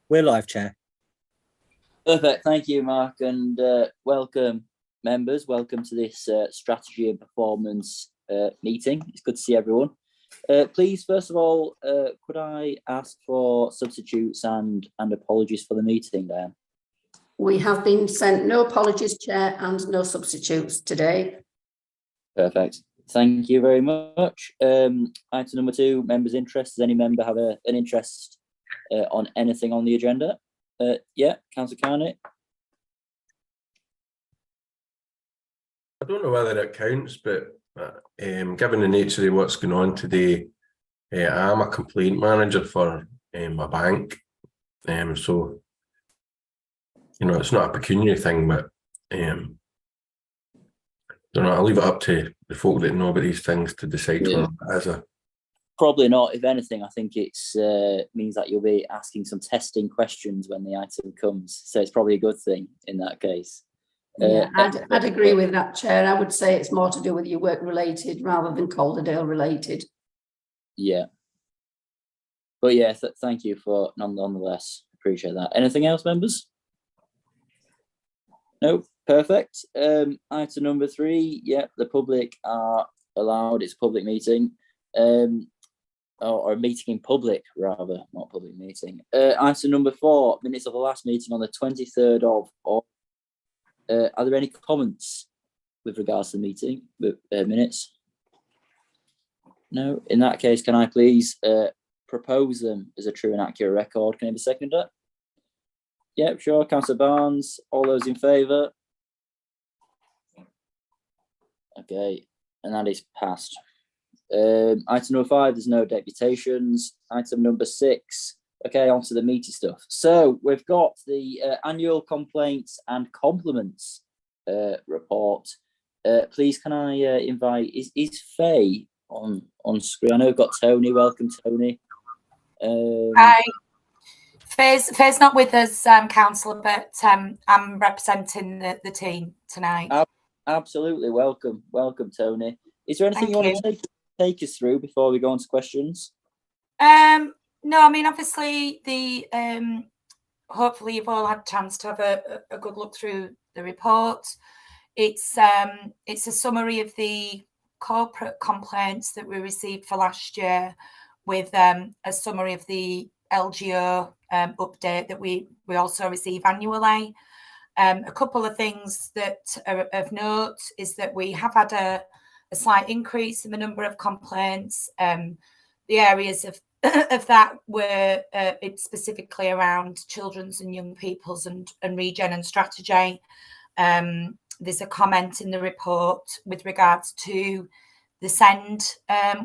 We're live, Chair. Perfect. Thank you, Mark, and welcome, members. Welcome to this strategy and performance meeting. It's good to see everyone. Please, first of all, could I ask for substitutes and apologies for the meeting, Diane? We have been sent no apologies, Chair, and no substitutes today. Perfect. Thank you very much. Item number 2, members' interest. Does any member have an interest on anything on the agenda? Yeah, Councillor Carney. I don't know whether it counts, but given the nature of what's going on today, I'm a complaint manager for a bank. So, you know, it's not a pecuniary thing, but don't know, I'll leave it up to the folk that know about these things to decide as a... Probably not. If anything, I think it's means that you'll be asking some testing questions when the item comes. So it's probably a good thing in that case. Yeah, I'd agree with that, Chair. I would say it's more to do with your work related rather than Calderdale related. Yeah. But yeah, thank you for nonetheless. Appreciate that. Anything else, members? No, perfect. Item number 3. Yeah, the public are allowed. It's a public meeting. Or a meeting in public, rather, not public meeting. Item number 4, minutes of the last meeting on the 23rd of are there any comments with regards to the meeting minutes? No. In that case, can I please propose them as a true and accurate record? Can I have a seconder? Yep, sure. Councillor Barnes. All those in favour? Okay, and that is passed. Item number 5, there's no deputations. Item number 6, okay, on to the meaty stuff. So we've got the annual complaints and compliments report. Please can I invite, is Faye on screen? I know we've got Tony. Welcome, Tony. Hi. Faye's not with us, Councillor, but I'm representing the team tonight. Absolutely, welcome, Tony. Is there anything you want to take us through before we go on to questions? No, I mean, obviously hopefully you've all had a chance to have a good look through the report. It's a summary of the corporate complaints that we received for last year, with a summary of the LGO update that we also receive annually. A couple of things that are of note is that we have had a slight increase in the number of complaints. The areas of that were it's specifically around children's and young people's and regen and strategy. There's a comment in the report with regards to the SEND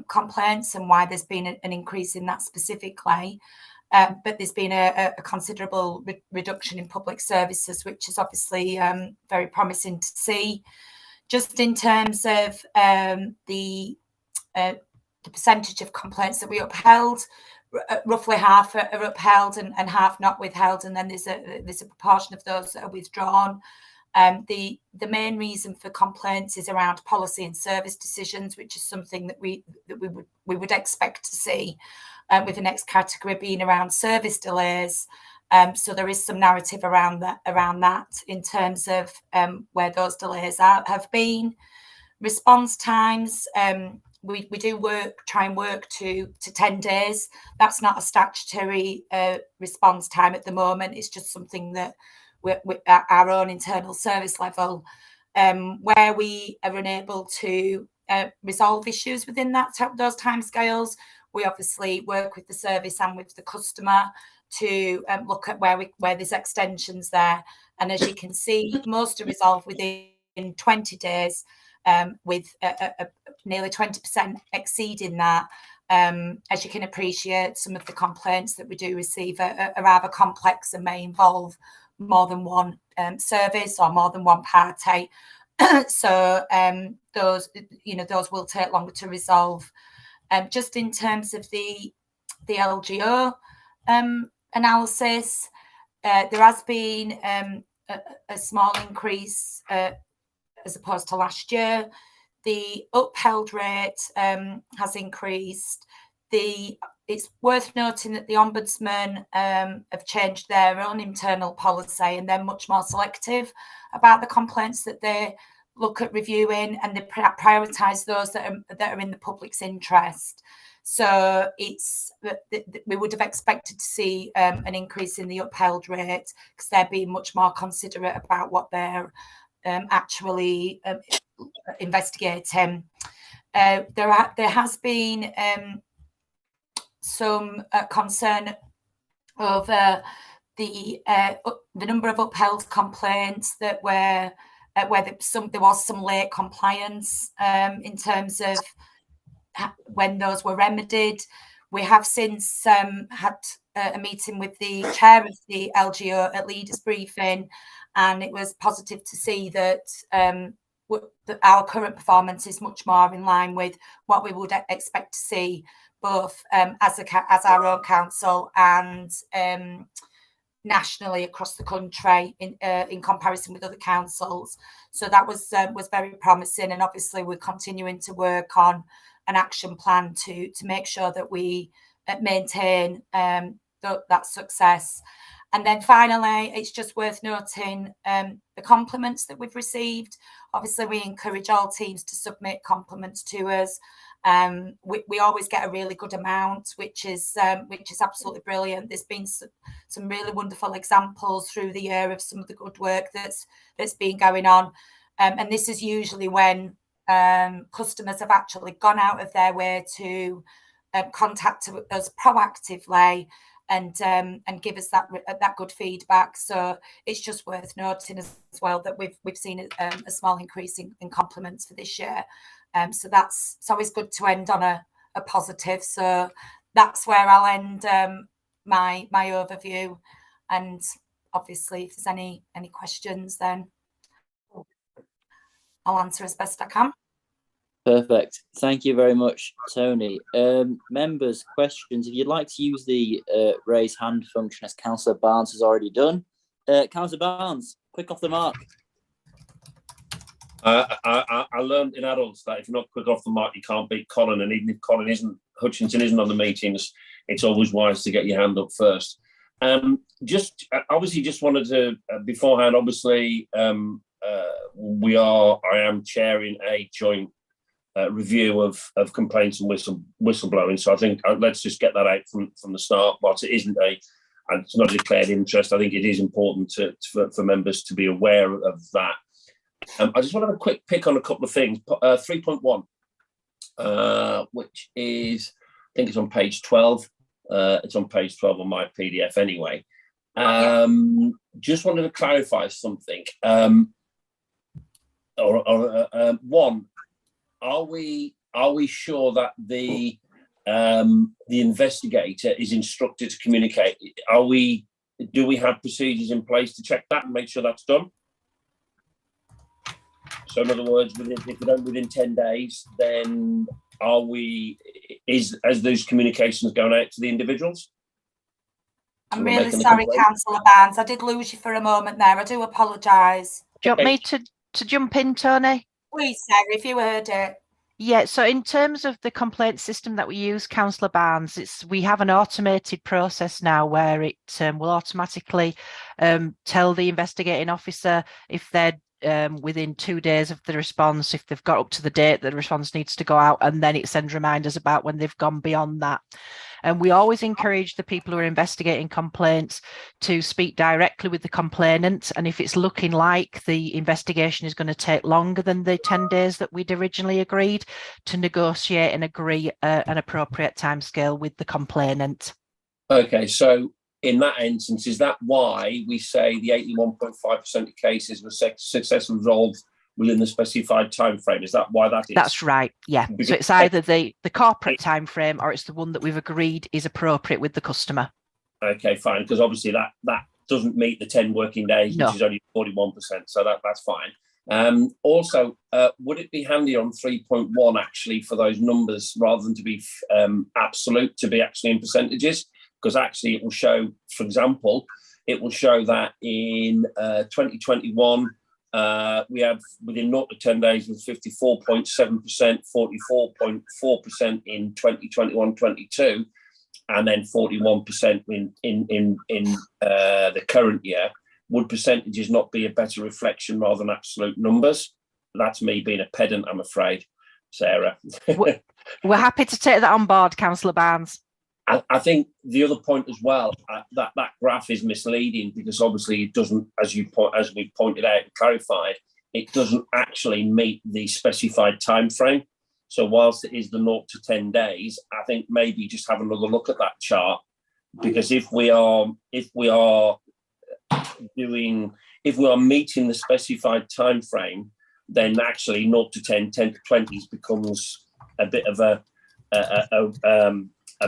complaints and why there's been an increase in that specifically. But there's been a considerable reduction in public services, which is obviously very promising to see. Just in terms of the percentage of complaints that we upheld, roughly half are upheld and half not withheld, and then there's a proportion of those that are withdrawn. The main reason for complaints is around policy and service decisions, which is something that we would expect to see, with the next category being around service delays. So there is some narrative around that in terms of where those delays have been. Response times, we do try and work to 10 days. That's not a statutory response time at the moment. It's just something that we're at our own internal service level, where we are unable to resolve issues within those timescales. We obviously work with the service and with the customer to look at where there's extensions there. And as you can see, most are resolved within 20 days, with nearly 20% exceeding that. As you can appreciate, some of the complaints that we do receive are rather complex and may involve more than one service or more than one party. So those will take longer to resolve. Just in terms of the LGO analysis, there has been a small increase as opposed to last year. The upheld rate has increased. The it's worth noting that the Ombudsman have changed their own internal policy, and they're much more selective about the complaints that they look at reviewing, and they prioritise those that are in the public's interest. So we would have expected to see an increase in the upheld rate, because they're being much more considerate about what they're actually investigating. There has been some concern over the number of upheld complaints that were where there was some late compliance in terms of when those were remedied. We have since had a meeting with the chair of the LGO at leaders briefing, and it was positive to see that our current performance is much more in line with what we would expect to see, both as our own council and nationally across the country in comparison with other councils. So that was very promising, and obviously we're continuing to work on an action plan to make sure that we maintain that success. And then finally, it's just worth noting the compliments that we've received. Obviously, we encourage all teams to submit compliments to us. We always get a really good amount, which is absolutely brilliant. There's been some really wonderful examples through the year of some of the good work that's been going on, and this is usually when customers have actually gone out of their way to contact us proactively and give us that good feedback. So it's just worth noting as well that we've seen a small increase in compliments for this year. So it's always good to end on a positive. So that's where I'll end my overview. And obviously, if there's any questions, then I'll answer as best I can. Perfect. Thank you very much, Tony. Members, questions? If you'd like to use the raise hand function, as Councillor Barnes has already done. Councillor Barnes, quick off the mark. I learned in adults that if you're not quick off the mark, you can't beat Colin. And even if Hutchinson isn't on the meetings, it's always wise to get your hand up first. Just wanted to beforehand. Obviously, I am chairing a joint review of complaints and whistleblowing. So I think let's just get that out from the start. Whilst it's not a declared interest, I think it is important for members to be aware of that. I just want to have a quick pick on a couple of things. 3.1, which is, I think it's on page 12. It's on page 12 on my PDF anyway. Just wanted to clarify something. One, are we sure that the investigator is instructed to communicate? Do we have procedures in place to check that and make sure that's done? So in other words, if we don't within 10 days, then as those communications going out to the individuals? I'm really sorry, Councillor Barnes. I did lose you for a moment there. I do apologise. Do you want me to jump in, Tony? Please, Sarah, if you heard it. Yeah, so in terms of the complaint system that we use, Councillor Barnes, we have an automated process now where it will automatically tell the investigating officer if they're within 2 days of the response, if they've got up to the date that the response needs to go out, and then it sends reminders about when they've gone beyond that. And we always encourage the people who are investigating complaints to speak directly with the complainant. And if it's looking like the investigation is going to take longer than the 10 days that we'd originally agreed, to negotiate and agree an appropriate timescale with the complainant. Okay, so in that instance, is that why we say the 81.5% of cases were successfully resolved within the specified time frame? Is that why that is? That's right, yeah. Because so it's either the corporate time frame or it's the one that we've agreed is appropriate with the customer. Okay, fine, because obviously that doesn't meet the 10 working days, which is only 41%, so that's fine. Also, would it be handy on 3.1 actually for those numbers, rather than to be absolute, to be actually in percentages? Because actually it will show, for example, it will show that in 2021, we had within 0 to 10 days with 54.7%, 44.4% in 2021-22. and then 41% in the current year, would percentages not be a better reflection rather than absolute numbers? That's me being a pedant, I'm afraid, Sarah. We're happy to take that on board, Councillor Barnes. I think the other point as well, that graph is misleading, because obviously it doesn't, as we pointed out and clarified, it doesn't actually meet the specified time frame. So whilst it is the 0 to 10 days, I think maybe just have another look at that chart, because if we are meeting the specified time frame, then actually 0 to 10, 10 to 20 becomes a bit of a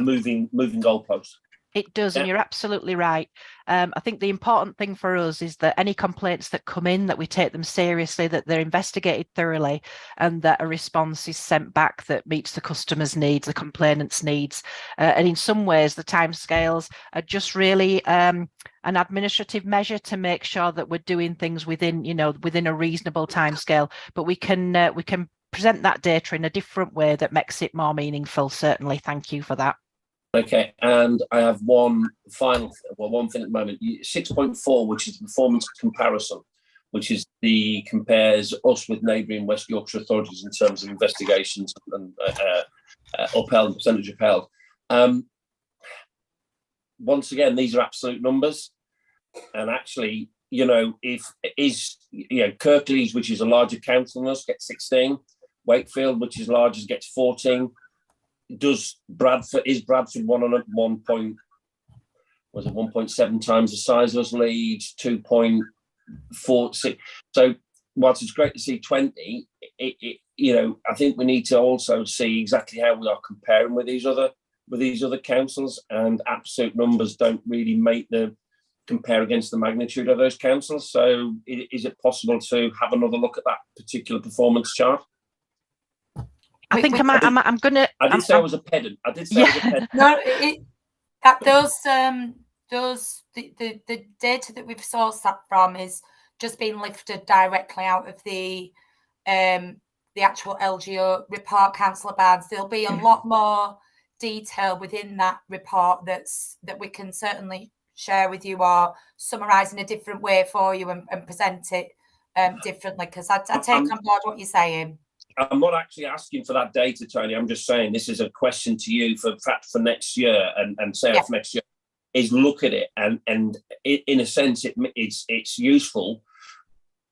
moving goalpost. It does, Yeah. and you're absolutely right. I think the important thing for us is that any complaints that come in, that we take them seriously, that they're investigated thoroughly, and that a response is sent back that meets the customer's needs, the complainant's needs. And in some ways, the timescales are just really an administrative measure to make sure that we're doing things within a reasonable timescale. But we can present that data in a different way that makes it more meaningful. Certainly, thank you for that. Okay, and I have one thing at the moment, 6.4, which is performance comparison, which is compares us with neighbouring West Yorkshire authorities in terms of investigations and percentage upheld. Once again, these are absolute numbers, and actually, Kirklees, which is a larger council than us, gets 16. Wakefield, which is largest, gets 14. Is Bradford 1.7 times the size of us? Leeds 2.46. So whilst it's great to see 20, I think we need to also see exactly how we are comparing with these other councils, and absolute numbers don't really compare against the magnitude of those councils. So is it possible to have another look at that particular performance chart? I think I'm gonna. I did say I was a pedant. I did say I was a pedant. No, the data that we've sourced that from is just being lifted directly out of the actual LGO report, Councillor Barnes. There'll be a lot more detail within that report that we can certainly share with you, or summarise in a different way for you and present it differently, because I take on board what you're saying. I'm not actually asking for that data, Tony. I'm just saying this is a question to you for next year, and Sarah, for next year, is look at it, and in a sense it's useful,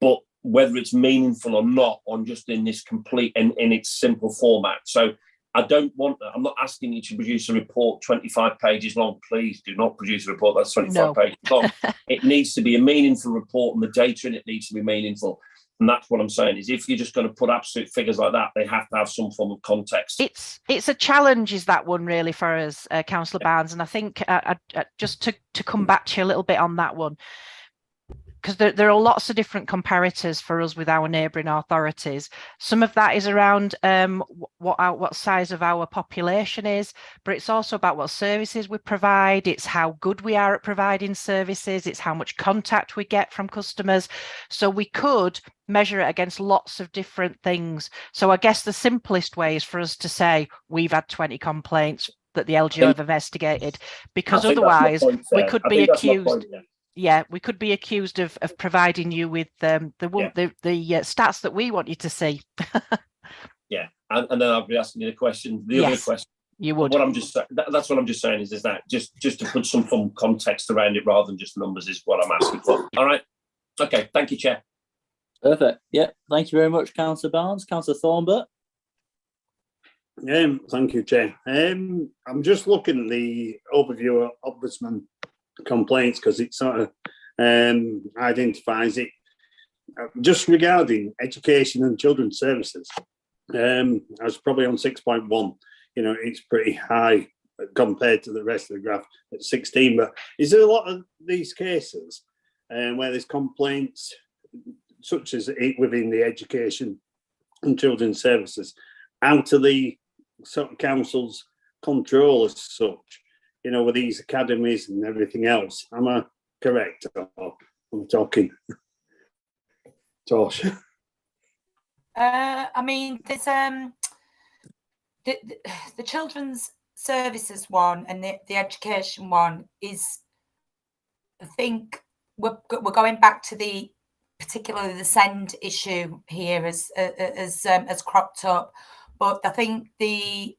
but whether it's meaningful or not on just in this complete and in its simple format. So I'm not asking you to produce a report 25 pages long. Please do not produce a report that's 25 pages long. It needs to be a meaningful report, and the data in it needs to be meaningful. And that's what I'm saying, is if you're just going to put absolute figures like that, they have to have some form of context. It's a challenge, is that one, really, for us, Councillor Barnes. And I think just to come back to you a little bit on that one, because there are lots of different comparators for us with our neighbouring authorities. Some of that is around what size of our population is, but it's also about what services we provide. It's how good we are at providing services. It's how much contact we get from customers. So we could measure it against lots of different things. So I guess the simplest way is for us to say we've had 20 complaints that the LGO have investigated, because otherwise we could be accused. Yeah, we could be accused of providing you with the stats that we want you to see. Yeah, and then I'll be asking you the question. Other question. You would. What I'm just that's what I'm just saying is that just to put some fun context around it rather than just numbers is what I'm asking for. All right. Okay. Thank you, Chair. Perfect. Yeah. Thank you very much, Councillor Barnes. Councillor Thornburg. Thank you, Chair. I'm just looking at the overview of Ombudsman complaints, because it sort of identifies it just regarding education and children's services. I was probably on 6.1. It's pretty high compared to the rest of the graph at 16. But is there a lot of these cases where there's complaints such as it within the education and children's services out of the sort of council's control as such? With these academies and everything else. Am I correct? Or I'm talking Tosh. I mean, there's the children's services one and the education one is, I think we're going back to the particularly the send issue here as cropped up, but I think the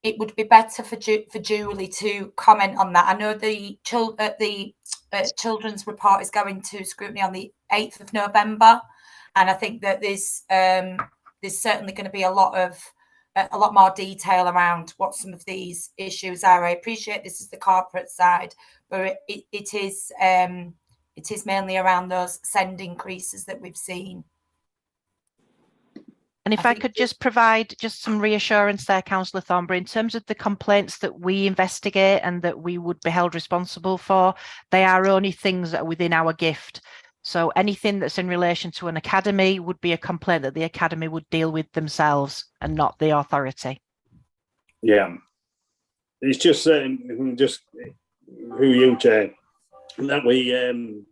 it would be better for Julie to comment on that. I know the children's report is going to scrutiny on the 8th of November, and I think that there's certainly going to be a lot more detail around what some of these issues are. I appreciate this is the corporate side, but it is mainly around those send increases that we've seen. And if I could just provide just some reassurance there, Councillor Thornbury, in terms of the complaints that we investigate and that we would be held responsible for, they are only things that are within our gift. So anything that's in relation to an academy would be a complaint that the academy would deal with themselves and not the authority. Yeah, it's just who you chair, that we, you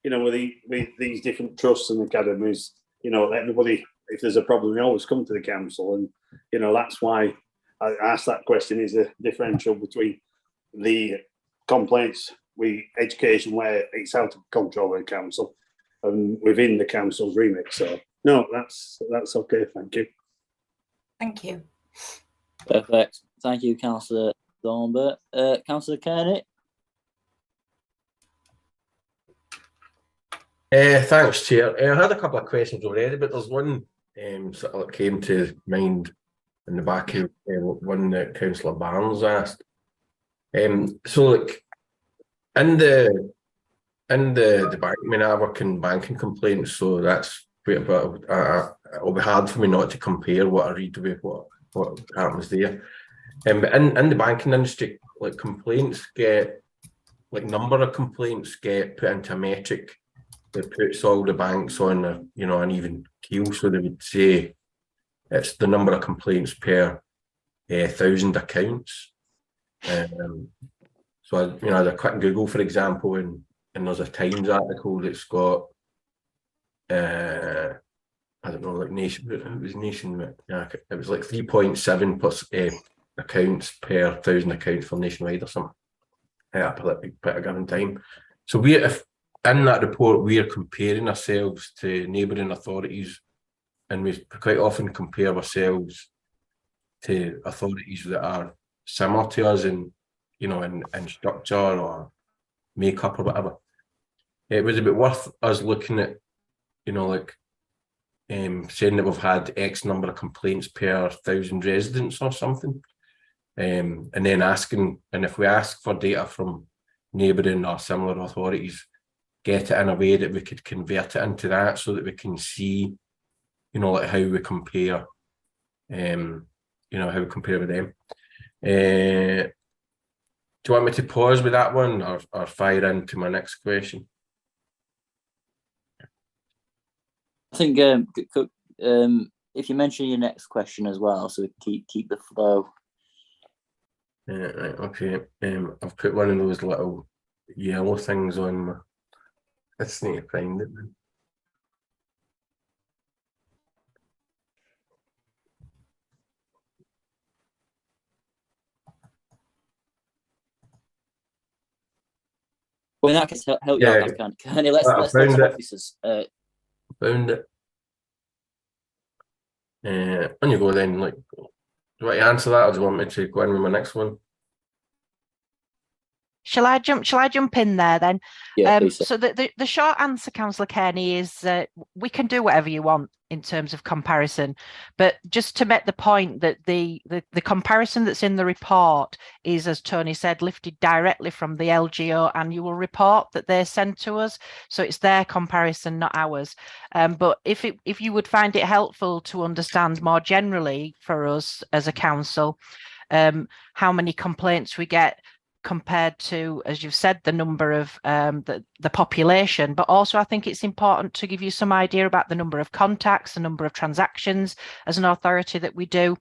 know, with these different trusts and academies, you know, everybody, if there's a problem, they always come to the council, and you know that's why I asked that question: is the differential between the complaints with education, where it's out of control of the council, and within the council's remit. So no, that's okay. Thank you. Thank you. Perfect. Thank you, Councillor Thornbury. Councillor Kearney. Thanks, Chair. I had a couple of questions already, but there's one sort of came to mind in the back of one that Councillor Barnes asked. So, like, in the bank, I mean, I work in banking complaints, so that's quite a bit. It'll be hard for me not to compare what I read with what happens there. But in the banking industry, like complaints get, like number of complaints get put into a metric that puts all the banks on a, you know, an even keel. So they would say it's the number of complaints per 1,000 accounts. So you know, the quick Google, for example, and there's a Times article that's got I don't know, like it was Nation, yeah, it was like 3.7 plus accounts per 1,000 accounts for Nationwide or something at a given time. So if in that report we are comparing ourselves to neighbouring authorities, and we quite often compare ourselves to authorities that are similar to us in, you know, in structure or makeup or whatever. It was a bit worth us looking at, you know, like saying that we've had X number of complaints per 1,000 residents or something, and then asking, and if we ask for data from neighbouring or similar authorities, get it in a way that we could convert it into that, so that we can see, you know, like how we compare, you know, how we compare with them. Do you want me to pause with that one, or fire into my next question? I think if you mention your next question as well, so we can keep the flow. Right, okay. I've put one of those little yellow things on my. I just need to find it. Well, in that case, help you out, if I can. Let's let officers. Found it. On you go then. Like, do you want to answer that, or do you want me to go in with my next one? Shall I jump in there then? Yeah, please. So the short answer, Councillor Kearney, is that we can do whatever you want in terms of comparison, but just to make the point that the comparison that's in the report is, as Tony said, lifted directly from the LGO annual report that they sent to us. So it's their comparison, not ours. But if you would find it helpful to understand more generally for us as a council, how many complaints we get compared to, as you've said, the number of the population, but also I think it's important to give you some idea about the number of contacts, the number of transactions as an authority that we do,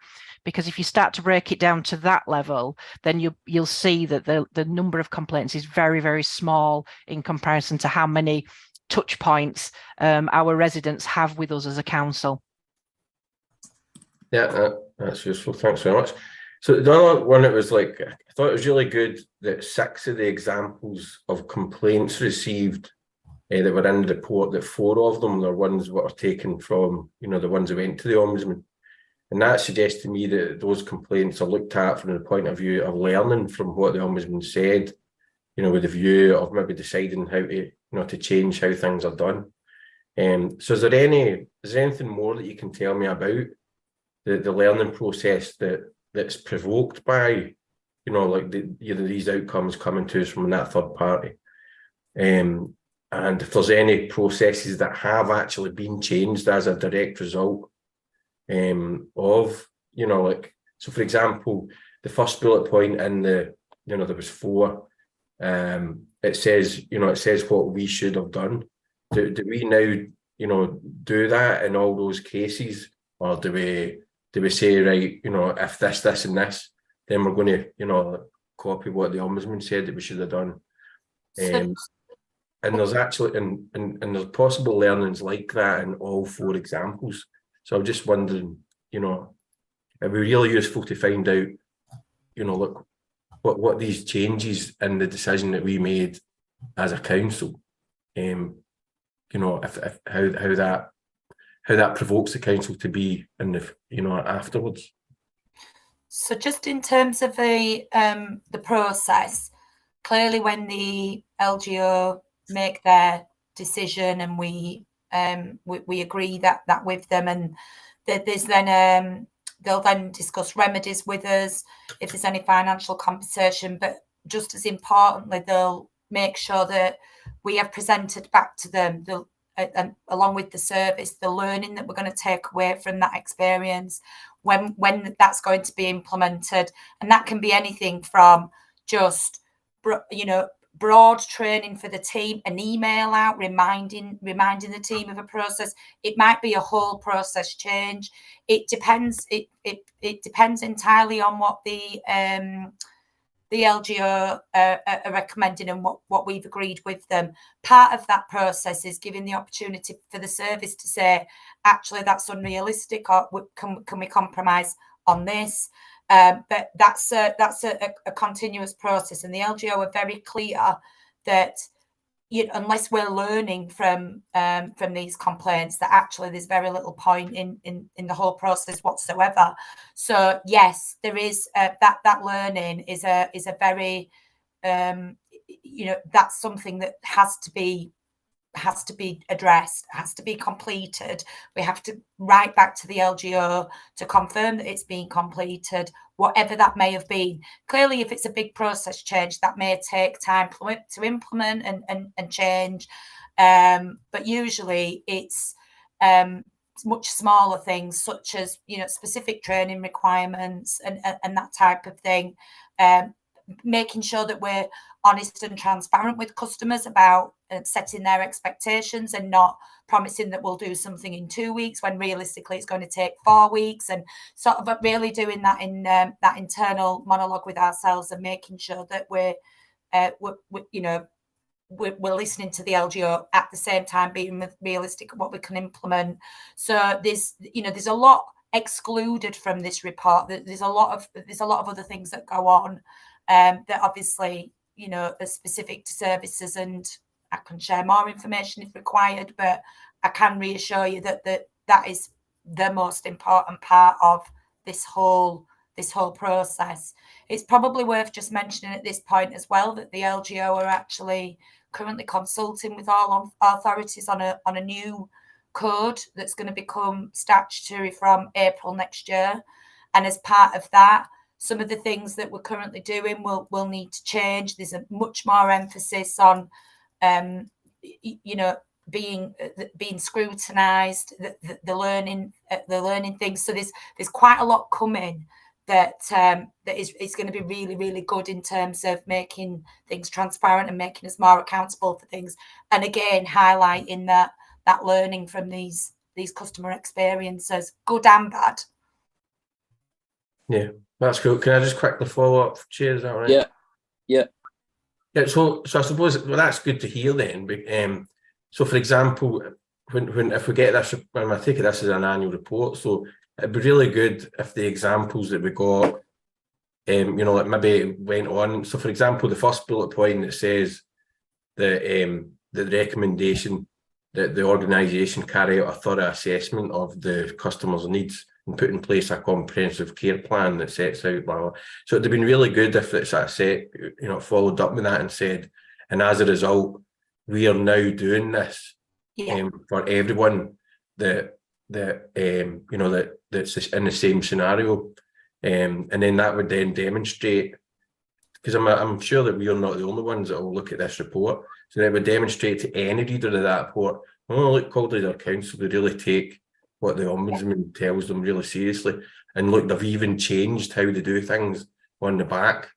because if you start to break it down to that level, then you'll see that the number of complaints is very, very small in comparison to how many touch points our residents have with us as a council. Yeah, that's useful. Thanks very much. So the other one, it was like, I thought it was really good that 6 of the examples of complaints received that were in the report, that 4 of them are ones that were taken from, the ones that went to the Ombudsman. And that suggests to me that those complaints are looked at from the point of view of learning from what the Ombudsman said, with a view of maybe deciding how to, to change how things are done. So is there anything more that you can tell me about the learning process that's provoked by, like these outcomes coming to us from that third party? And if there's any processes that have actually been changed as a direct result of, so for example, the first bullet point in there was 4. It says what we should have done. Do we now, do that in all those cases, or do we say, right, if this and this, then we're going to, copy what the Ombudsman said that we should have done? And there's actually, and there's possible learnings like that in all 4 examples. So I'm just wondering, it'd be really useful to find out, look, what these changes in the decision that we made as a council, if how that provokes the council to be in the, afterwards. So just in terms of the process, clearly when the LGO make their decision and we agree that with them, and there's then they'll then discuss remedies with us if there's any financial compensation, but just as importantly, they'll make sure that we have presented back to them and along with the service, the learning that we're going to take away from that experience when that's going to be implemented. And that can be anything from just, broad training for the team, an email out reminding the team of a process. It might be a whole process change. It depends. It depends entirely on what the LGO are recommending and what we've agreed with them. Part of that process is giving the opportunity for the service to say, actually, that's unrealistic, or can we compromise on this? But that's a continuous process, and the LGO are very clear that unless we're learning from these complaints, that actually there's very little point in the whole process whatsoever. So yes, there is that learning is a very that's something that has to be addressed, has to be completed. We have to write back to the LGO to confirm that it's been completed, whatever that may have been. Clearly, if it's a big process change, that may take time to implement and change. But usually it's much smaller things, such as specific training requirements and that type of thing. Making sure that we're honest and transparent with customers about setting their expectations and not promising that we'll do something in 2 weeks when realistically it's going to take 4 weeks, and sort of really doing that in that internal monologue with ourselves and making sure that we're listening to the LGO at the same time being realistic of what we can implement. So there's a lot excluded from this report. There's a lot of other things that go on that obviously are specific to services, and I can share more information if required, but I can reassure you that that is the most important part of this whole process. It's probably worth just mentioning at this point as well that the LGO are actually currently consulting with all authorities on a new code that's going to become statutory from April next year, and as part of that, some of the things that we're currently doing will need to change. There's a much more emphasis on, being scrutinised, the learning things. So there's quite a lot coming that is going to be really, really good in terms of making things transparent and making us more accountable for things. And again, highlighting that learning from these customer experiences, good and bad. Yeah. That's cool. Can I just quickly follow up? Cheers, is that right? Yeah. So I suppose that's good to hear then. So for example, if we get this, when I take it this is an annual report, so it'd be really good if the examples that we got like maybe went on. So, for example, the first bullet point that says that the recommendation that the organisation carry out a thorough assessment of the customer's needs and put in place a comprehensive care plan that sets out. So it'd have been really good if it's a set, followed up with that and said, and as a result, we are now doing this for everyone that's in the same scenario, and then that would then demonstrate, because I'm sure that we are not the only ones that will look at this report. So it would demonstrate to any reader of that report, look, Calderdale Council, they really take what the Ombudsman tells them really seriously. And look, they've even changed how they do things on the back.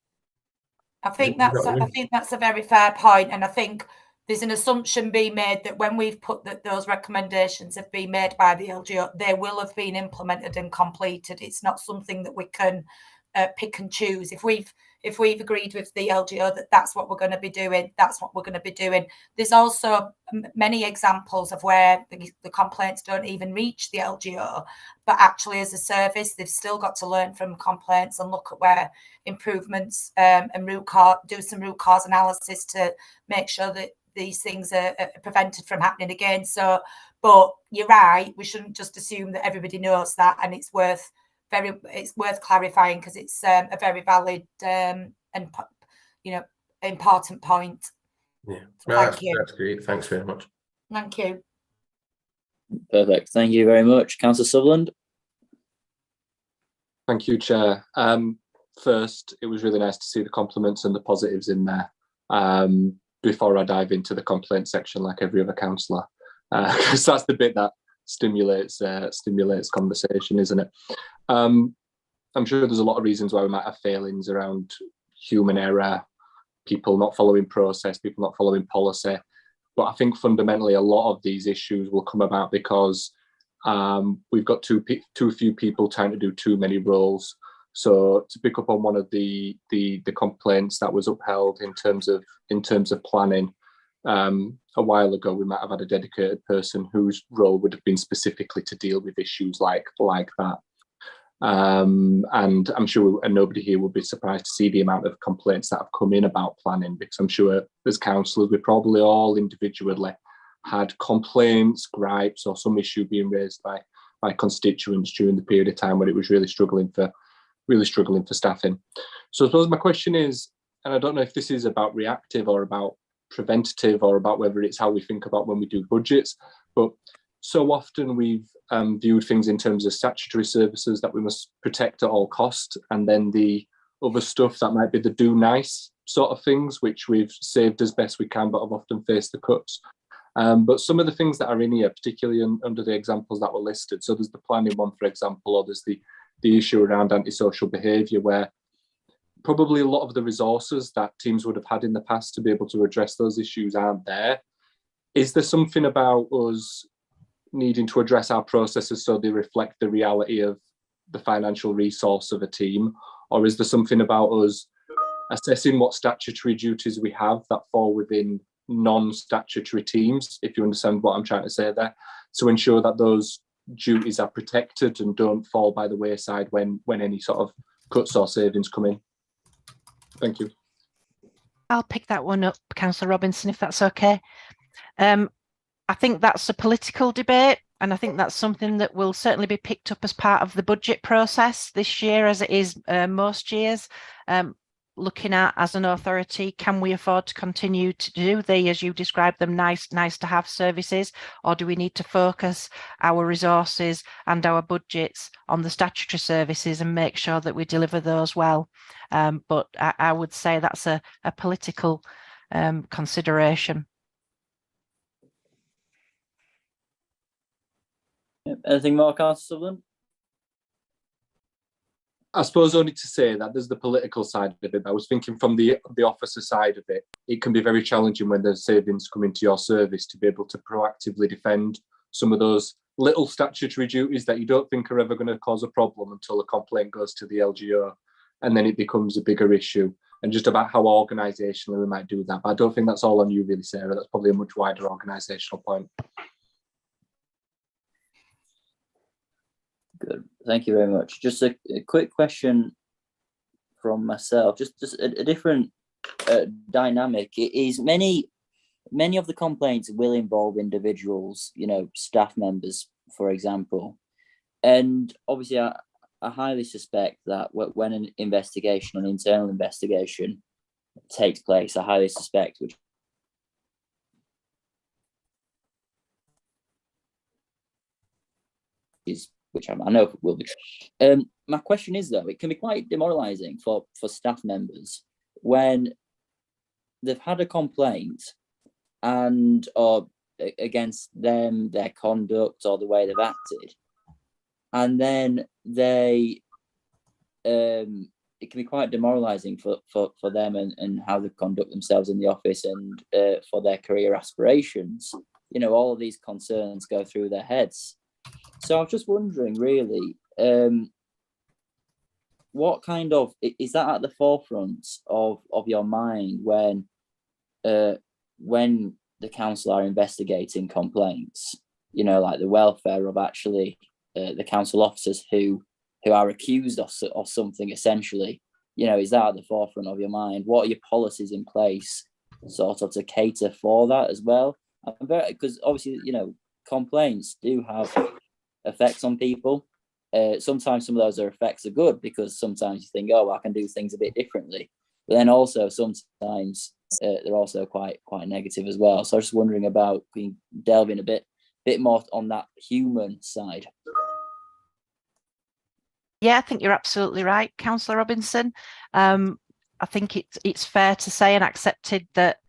I think that's a very fair point, and I think there's an assumption being made that when we've put that those recommendations have been made by the LGO, they will have been implemented and completed. It's not something that we can pick and choose. If we've agreed with the LGO that that's what we're going to be doing, that's what we're going to be doing. There's also many examples of where the complaints don't even reach the LGO, but actually as a service, they've still got to learn from complaints and look at where improvements and do some root cause analysis to make sure that these things are prevented from happening again. So, but you're right, we shouldn't just assume that everybody knows that, and it's worth clarifying because it's a very valid and important point. Yeah, so thank you. That's great. Thanks very much. Thank you. Perfect. Thank you very much, Councillor Sutherland. Thank you, Chair. First, it was really nice to see the compliments and the positives in there. Before I dive into the complaint section, like every other councillor, because that's the bit that stimulates conversation, isn't it? I'm sure there's a lot of reasons why we might have failings around human error, people not following process, people not following policy. But I think fundamentally a lot of these issues will come about because we've got too few people trying to do too many roles. So to pick up on one of the complaints that was upheld in terms of planning, a while ago we might have had a dedicated person whose role would have been specifically to deal with issues like that. And I'm sure nobody here would be surprised to see the amount of complaints that have come in about planning, because I'm sure as councillors we probably all individually had complaints, gripes, or some issue being raised by constituents during the period of time when it was really struggling for staffing. So I suppose my question is, and I don't know if this is about reactive or about preventative or about whether it's how we think about when we do budgets, but so often we've viewed things in terms of statutory services that we must protect at all costs, and then the other stuff that might be the do nice sort of things, which we've saved as best we can but have often faced the cuts. But some of the things that are in here, particularly under the examples that were listed, so there's the planning one, for example, or there's the issue around antisocial behaviour, where probably a lot of the resources that teams would have had in the past to be able to address those issues aren't there. Is there something about us needing to address our processes so they reflect the reality of the financial resource of a team? Or is there something about us assessing what statutory duties we have that fall within non-statutory teams, if you understand what I'm trying to say there, to ensure that those duties are protected and don't fall by the wayside when any sort of cuts or savings come in? Thank you. I'll pick that one up, Councillor Robinson, if that's okay. I think that's a political debate, and I think that's something that will certainly be picked up as part of the budget process this year, as it is most years. Looking at, as an authority, can we afford to continue to do the, as you described them, nice to have services, or do we need to focus our resources and our budgets on the statutory services and make sure that we deliver those well? But I would say that's a political consideration. Anything more, Councillor Sutherland? I suppose only to say that there's the political side of it. I was thinking from the officer side of it, it can be very challenging when there's savings come into your service to be able to proactively defend some of those little statutory duties that you don't think are ever going to cause a problem until a complaint goes to the LGO, and then it becomes a bigger issue. And just about how organisationally we might do that. But I don't think that's all on you really, Sarah. That's probably a much wider organisational point. Good, thank you very much. Just a quick question from myself, just a different dynamic. It is many of the complaints will involve individuals, staff members, for example. And obviously, I highly suspect that when an investigation, an internal investigation takes place, I highly suspect which I know it will be. My question is, though, it can be quite demoralising for staff members when they've had a complaint or against them, their conduct, or the way they've acted, and then it can be quite demoralising for them and how they conduct themselves in the office and for their career aspirations. All of these concerns go through their heads. So I'm just wondering, really, what kind of, is that at the forefront of your mind when the council are investigating complaints, like the welfare of actually the council officers who are accused of something, essentially, is that at the forefront of your mind? What are your policies in place sort of to cater for that as well? Because obviously, complaints do have effects on people. Sometimes some of those effects are good because sometimes you think, I can do things a bit differently. But then also sometimes they're also quite negative as well. So I was just wondering about delving a bit more on that human side. Yeah, I think you're absolutely right, Councillor Robinson. I think it's fair to say and accepted that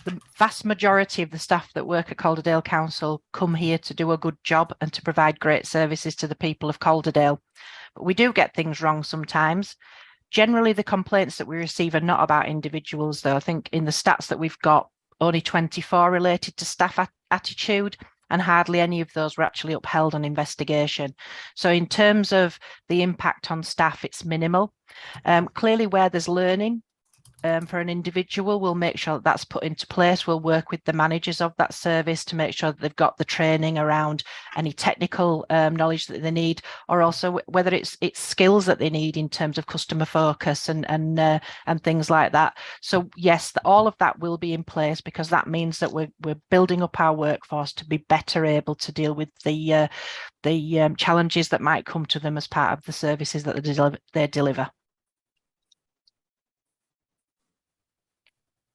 the vast majority of the staff that work at Calderdale Council come here to do a good job and to provide great services to the people of Calderdale. But we do get things wrong sometimes. Generally, the complaints that we receive are not about individuals, though. I think in the stats that we've got, only 24 related to staff attitude, and hardly any of those were actually upheld on investigation. So in terms of the impact on staff, it's minimal. Clearly, where there's learning for an individual, we'll make sure that that's put into place. We'll work with the managers of that service to make sure that they've got the training around any technical knowledge that they need, or also whether it's skills that they need in terms of customer focus and things like that. So yes, all of that will be in place, because that means that we're building up our workforce to be better able to deal with the challenges that might come to them as part of the services that they deliver.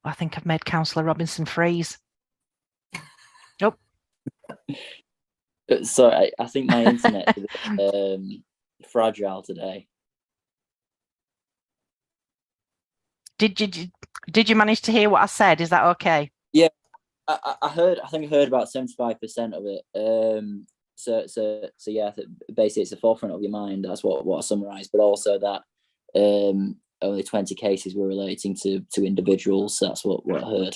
I think I've made Councillor Robinson freeze. Nope. Sorry, I think my internet is fragile today. Did you manage to hear what I said? Is that okay? Yeah, I heard. I think I heard about 75% of it. So yeah, basically it's the forefront of your mind. That's what I summarised. But also that only 20 cases were relating to individuals. So that's what I heard.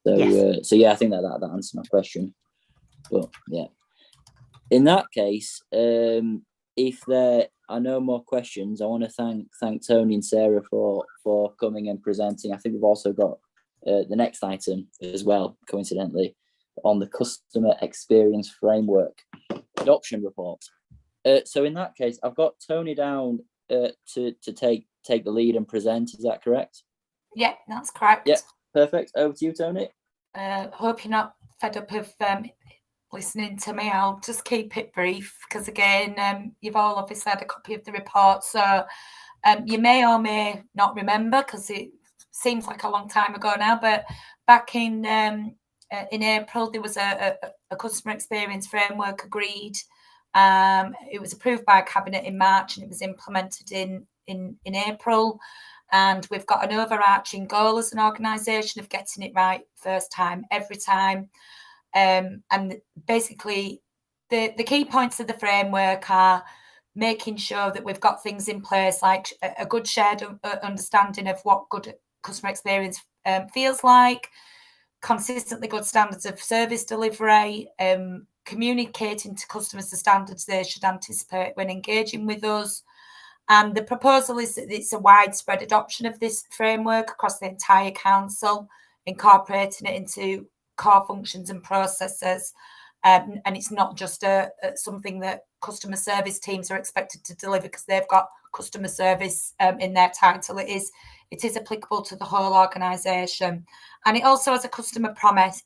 So yes. So yeah, I think that answers my question. But yeah, in that case, if there are no more questions, I want to thank Tony and Sarah for coming and presenting. I think we've also got the next item as well, coincidentally, on the Customer Experience Framework Adoption Report. So in that case, I've got Tony down to take the lead and present. Is that correct? Yeah, that's correct. Yeah, perfect. Over to you, Tony. Hope you're not fed up of listening to me. I'll just keep it brief because, again, you've all obviously had a copy of the report. So you may or may not remember, because it seems like a long time ago now, but back in April, there was a customer experience framework agreed. It was approved by Cabinet in March and it was implemented in April. And we've got an overarching goal as an organisation of getting it right first time, every time. And basically, the key points of the framework are making sure that we've got things in place, like a good shared understanding of what good customer experience feels like, consistently good standards of service delivery, communicating to customers the standards they should anticipate when engaging with us. And the proposal is that it's a widespread adoption of this framework across the entire council, incorporating it into core functions and processes. And it's not just something that customer service teams are expected to deliver because they've got customer service in their title. It is applicable to the whole organisation, and it also has a customer promise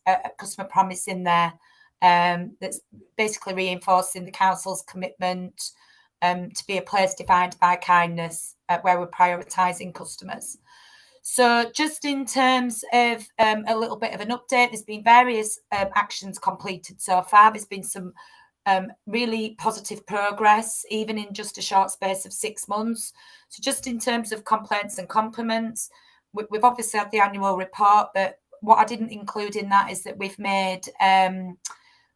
in there that's basically reinforcing the council's commitment to be a place defined by kindness, where we're prioritising customers. So just in terms of a little bit of an update, there's been various actions completed so far. There's been some really positive progress, even in just a short space of 6 months. So just in terms of complaints and compliments, we've obviously had the annual report, but what I didn't include in that is that we've made,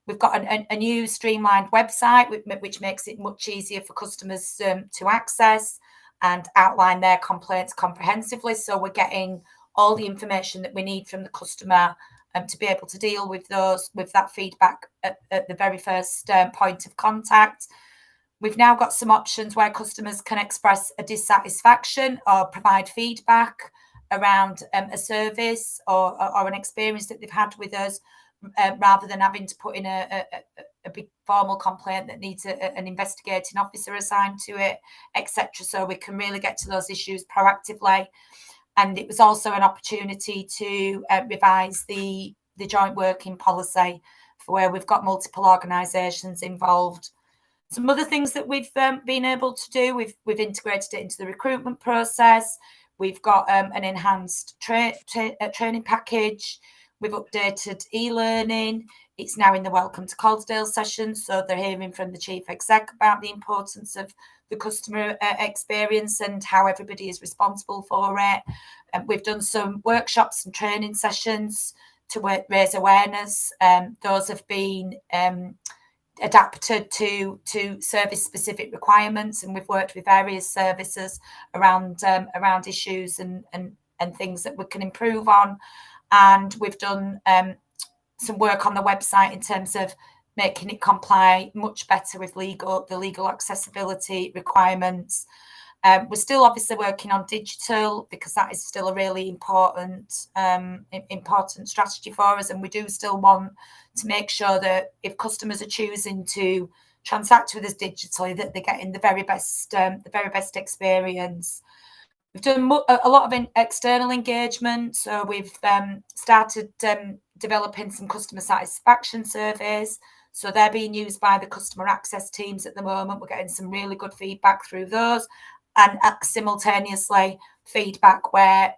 we've got a new streamlined website, which makes it much easier for customers to access and outline their complaints comprehensively. So we're getting all the information that we need from the customer to be able to deal with that feedback at the very first point of contact. We've now got some options where customers can express a dissatisfaction or provide feedback around a service or an experience that they've had with us, rather than having to put in a big formal complaint that needs an investigating officer assigned to it, etc. So we can really get to those issues proactively. And it was also an opportunity to revise the joint working policy for where we've got multiple organisations involved. Some other things that we've been able to do, we've integrated it into the recruitment process. We've got an enhanced training package. We've updated e-learning. It's now in the Welcome to Calderdale session, so they're hearing from the Chief Exec about the importance of the customer experience and how everybody is responsible for it. We've done some workshops and training sessions to raise awareness. Those have been adapted to service-specific requirements, and we've worked with various services around issues and things that we can improve on. And we've done some work on the website in terms of making it comply much better with the legal accessibility requirements. We're still obviously working on digital, because that is still a really important strategy for us, and we do still want to make sure that if customers are choosing to transact with us digitally, that they're getting the very best experience. We've done a lot of external engagement, so we've started developing some customer satisfaction surveys. So they're being used by the customer access teams at the moment. We're getting some really good feedback through those, and simultaneously feedback where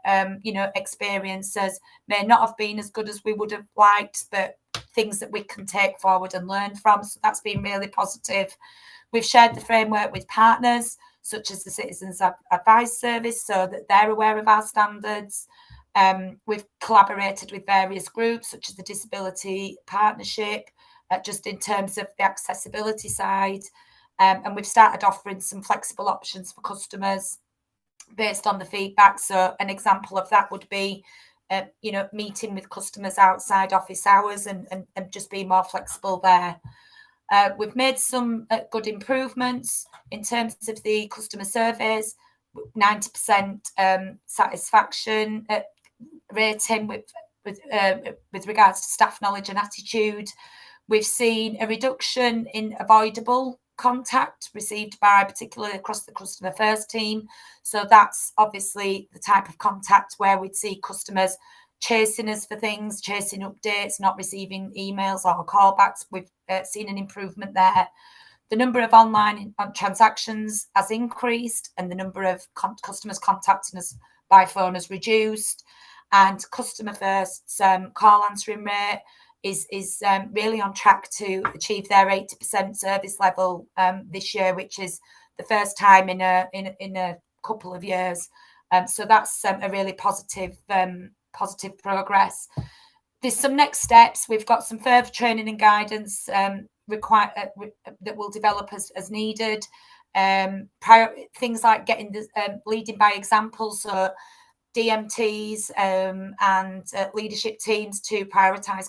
experiences may not have been as good as we would have liked, but things that we can take forward and learn from. So that's been really positive. We've shared the framework with partners such as the Citizens Advice Service, so that they're aware of our standards. We've collaborated with various groups such as the Disability Partnership, just in terms of the accessibility side. And we've started offering some flexible options for customers based on the feedback. So an example of that would be, meeting with customers outside office hours and just being more flexible there. We've made some good improvements in terms of the customer surveys, 90% satisfaction rating with regards to staff knowledge and attitude. We've seen a reduction in avoidable contact received by, particularly across the customer first team. So that's obviously the type of contact where we'd see customers chasing us for things, chasing updates, not receiving emails or callbacks. We've seen an improvement there. The number of online transactions has increased, and the number of customers contacting us by phone has reduced. And customer first's call answering rate is really on track to achieve their 80% service level this year, which is the first time in a couple of years. So that's a really positive progress. There's some next steps. We've got some further training and guidance that will develop as needed. Things like getting leading by example, so DMTs and leadership teams to prioritise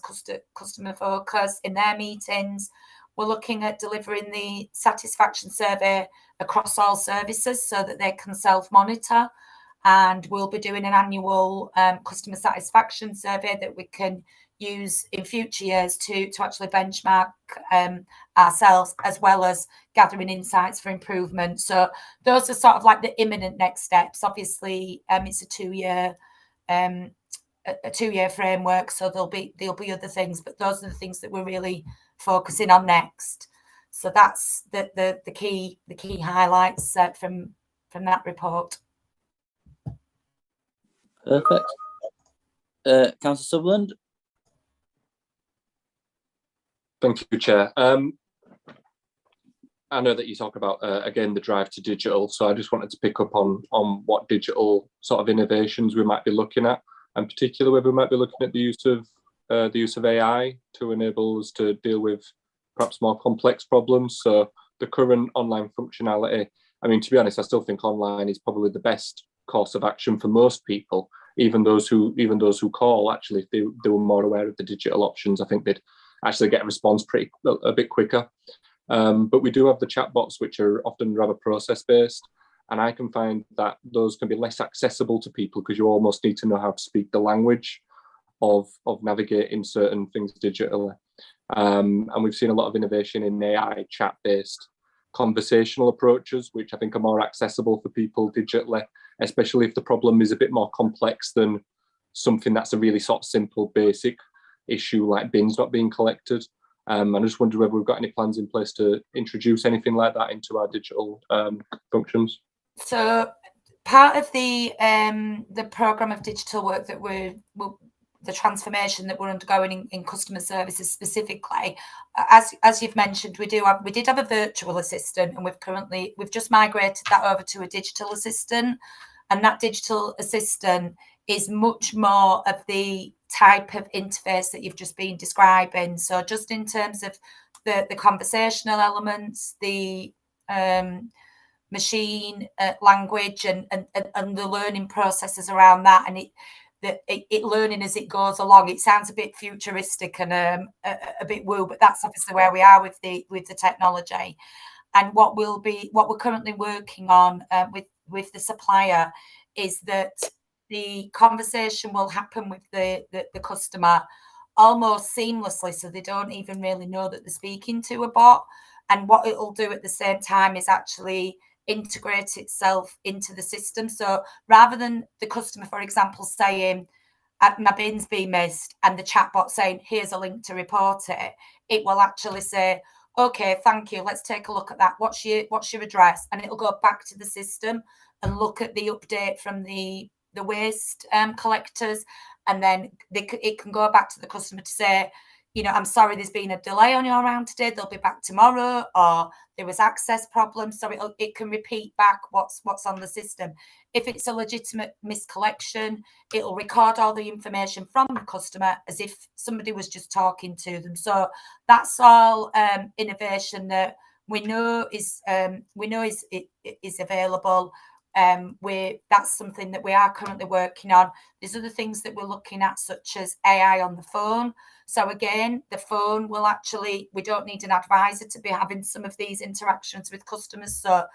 customer focus in their meetings. We're looking at delivering the satisfaction survey across all services so that they can self-monitor. and we'll be doing an annual customer satisfaction survey that we can use in future years to actually benchmark ourselves, as well as gathering insights for improvement. So those are sort of like the imminent next steps. Obviously, it's a 2-year framework, so there'll be other things, but those are the things that we're really focusing on next. So that's the key highlights from that report. Perfect. Councillor Sutherland. Thank you, Chair. I know that you talk about, again, the drive to digital. So I just wanted to pick up on what digital sort of innovations we might be looking at, and particularly whether we might be looking at the use of AI to enable us to deal with perhaps more complex problems. So the current online functionality, I mean, to be honest, I still think online is probably the best course of action for most people, even those who call. Actually, if they were more aware of the digital options, I think they'd actually get a response a bit quicker. But we do have the chatbots, which are often rather process-based, and I can find that those can be less accessible to people because you almost need to know how to speak the language of navigating certain things digitally. And we've seen a lot of innovation in AI chat-based conversational approaches, which I think are more accessible for people digitally, especially if the problem is a bit more complex than something that's a really sort of simple, basic issue like bins not being collected. I just wonder whether we've got any plans in place to introduce anything like that into our digital functions. So part of the programme of digital work that the transformation that we're undergoing in customer services specifically, as you've mentioned, we did have a virtual assistant, and we've just migrated that over to a digital assistant, and that digital assistant is much more of the type of interface that you've just been describing. So just in terms of the conversational elements, the machine language and the learning processes around that, and it learning as it goes along. It sounds a bit futuristic and a bit woo, but that's obviously where we are with the technology. And what we're currently working on with the supplier is that the conversation will happen with the customer almost seamlessly, so they don't even really know that they're speaking to a bot. And what it'll do at the same time is actually integrate itself into the system. So rather than the customer, for example, saying, my bin's been missed, and the chatbot saying, here's a link to report it, it will actually say, okay, thank you, let's take a look at that. What's your address? And it'll go back to the system and look at the update from the waste collectors, and then it can go back to the customer to say, I'm sorry, there's been a delay on your round today, they'll be back tomorrow, or there was access problems. So it can repeat back what's on the system. If it's a legitimate miscollection, it'll record all the information from the customer as if somebody was just talking to them. So that's all innovation that we know is available. That's something that we are currently working on. There's other things that we're looking at, such as AI on the phone. So again, the phone will we don't need an advisor to be having some of these interactions with customers. So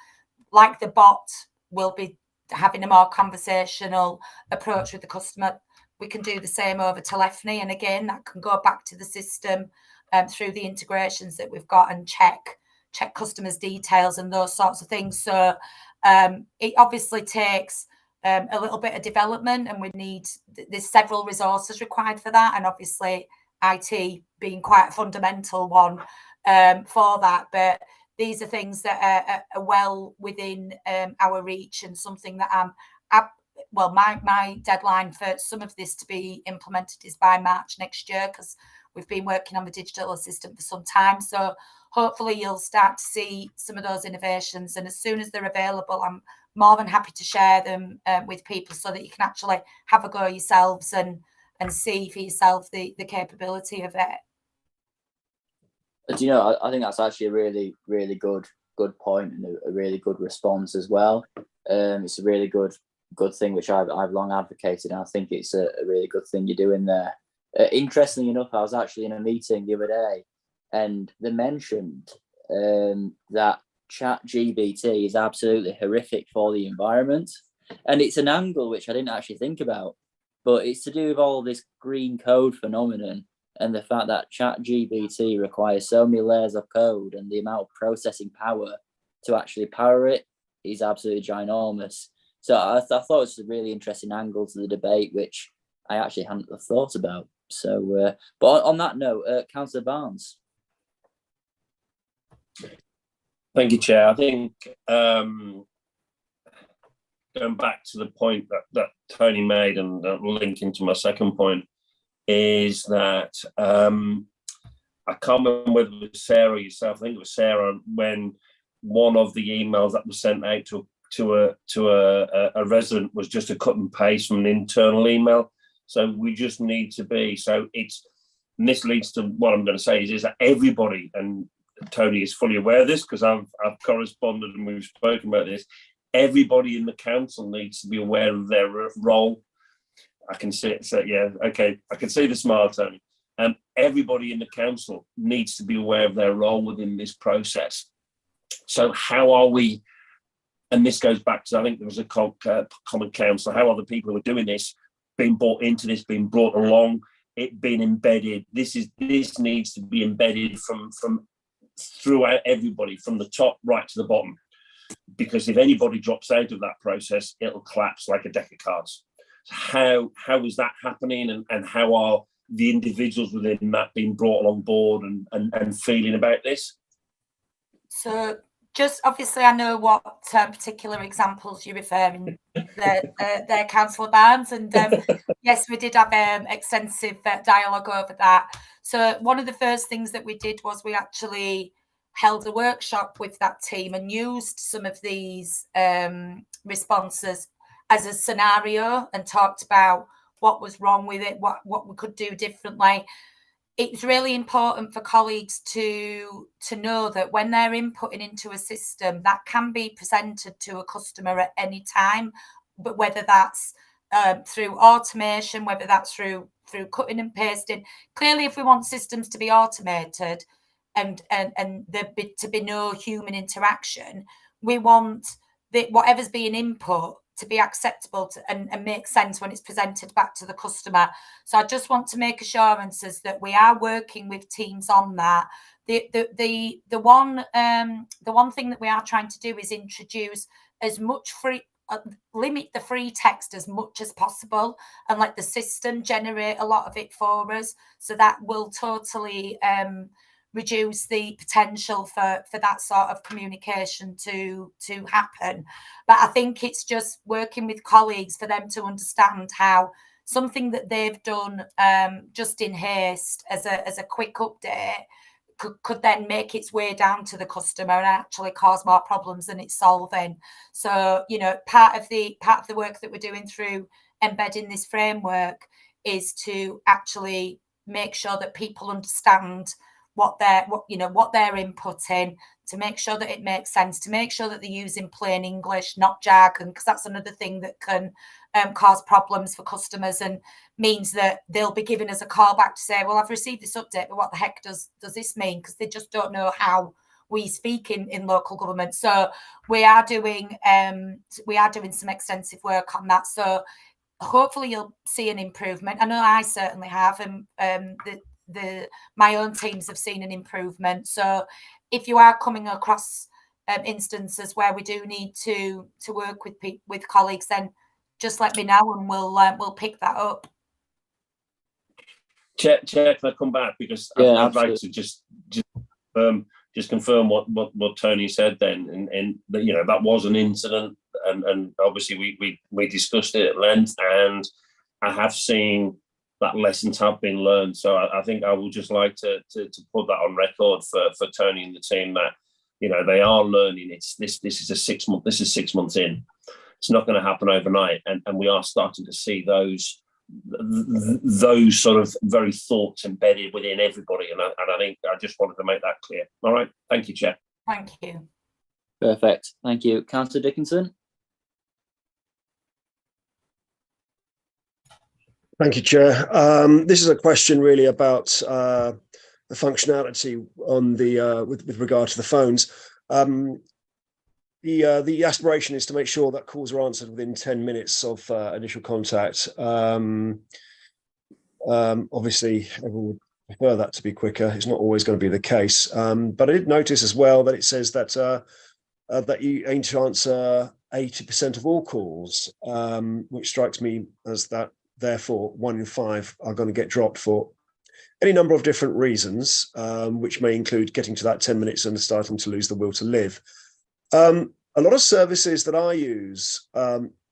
like the bot will be having a more conversational approach with the customer, we can do the same over telephony. And again, that can go back to the system through the integrations that we've got and check customers' details and those sorts of things. So it obviously takes a little bit of development, and there's several resources required for that, and obviously IT being quite a fundamental one for that. But these are things that are well within our reach, and something that my deadline for some of this to be implemented is by March next year, because we've been working on the digital assistant for some time. So hopefully you'll start to see some of those innovations, and as soon as they're available, I'm more than happy to share them with people so that you can actually have a go yourselves and see for yourself the capability of it. Do I think that's actually a really, really good point, and a really good response as well. It's a really good thing which I've long advocated, and I think it's a really good thing you're doing there. Interestingly enough, I was actually in a meeting the other day, and they mentioned that ChatGPT is absolutely horrific for the environment. And it's an angle which I didn't actually think about, but it's to do with all this green code phenomenon and the fact that ChatGPT requires so many layers of code, and the amount of processing power to actually power it is absolutely ginormous. So I thought it was a really interesting angle to the debate, which I actually hadn't thought about. So, but on that note, Councillor Barnes. Thank you, Chair. I think going back to the point that Tony made, and linking to my second point, is that I can't remember whether it was Sarah or yourself. I think it was Sarah, when one of the emails that was sent out to a resident was just a cut and paste from an internal email. So we just need to be, and this leads to what I'm going to say is that everybody, and Tony is fully aware of this because I've corresponded and we've spoken about this, everybody in the council needs to be aware of their role. I can see it. So yeah, okay. I can see the smile, Tony. Everybody in the council needs to be aware of their role within this process. So how are we? And this goes back to, I think there was a common council. How are the people who are doing this being brought into this, being brought along, it being embedded? This needs to be embedded from throughout everybody, from the top right to the bottom. Because if anybody drops out of that process, it'll collapse like a deck of cards. How is that happening, and how are the individuals within that being brought on board and feeling about this? So just obviously, I know what particular examples you're referring there, Councillor Barnes, and yes, we did have extensive dialogue over that. So one of the first things that we did was we actually held a workshop with that team and used some of these responses as a scenario and talked about what was wrong with it, what we could do differently. It's really important for colleagues to know that when they're inputting into a system, that can be presented to a customer at any time, but whether that's through automation, whether that's through cutting and pasting. Clearly, if we want systems to be automated and there to be no human interaction, we want whatever's being input to be acceptable and make sense when it's presented back to the customer. So I just want to make assurances that we are working with teams on that. The one thing that we are trying to do is introduce as much limit the free text as much as possible and let the system generate a lot of it for us. So that will totally reduce the potential for that sort of communication to happen. But I think it's just working with colleagues for them to understand how something that they've done just in haste as a quick update could then make its way down to the customer and actually cause more problems than it's solving. So, you know, part of the work that we're doing through embedding this framework is to actually make sure that people understand what they're inputting, to make sure that it makes sense, to make sure that they're using plain English, not jargon, because that's another thing that can cause problems for customers and means that they'll be giving us a call back to say, well, I've received this update, but what the heck does this mean? Because they just don't know how we speak in local government. So we are doing some extensive work on that. So hopefully you'll see an improvement. I know I certainly have, and my own teams have seen an improvement. So if you are coming across instances where we do need to work with colleagues, then just let me know and we'll pick that up. Chair, can I come back, because I'd like to just confirm what Tony said then, and you know, that was an incident, and obviously we discussed it at length, and I have seen that lessons have been learned. So I think I would just like to put that on record for Tony and the team, that, you know, they are learning. This is 6 months in. It's not going to happen overnight, and we are starting to see those sort of very thoughts embedded within everybody, and I think I just wanted to make that clear. All right, thank you, Chair. Thank you. Perfect, thank you. Councillor Dickinson. Thank you, Chair. This is a question really about the functionality on the with regard to the phones. the aspiration is to make sure that calls are answered within 10 minutes of initial contact. Obviously, everyone would prefer that to be quicker. It's not always going to be the case. But I did notice as well that it says that that you aim to answer 80% of all calls, which strikes me as that therefore 1 in 5 are going to get dropped for any number of different reasons, which may include getting to that 10 minutes and starting to lose the will to live. A lot of services that I use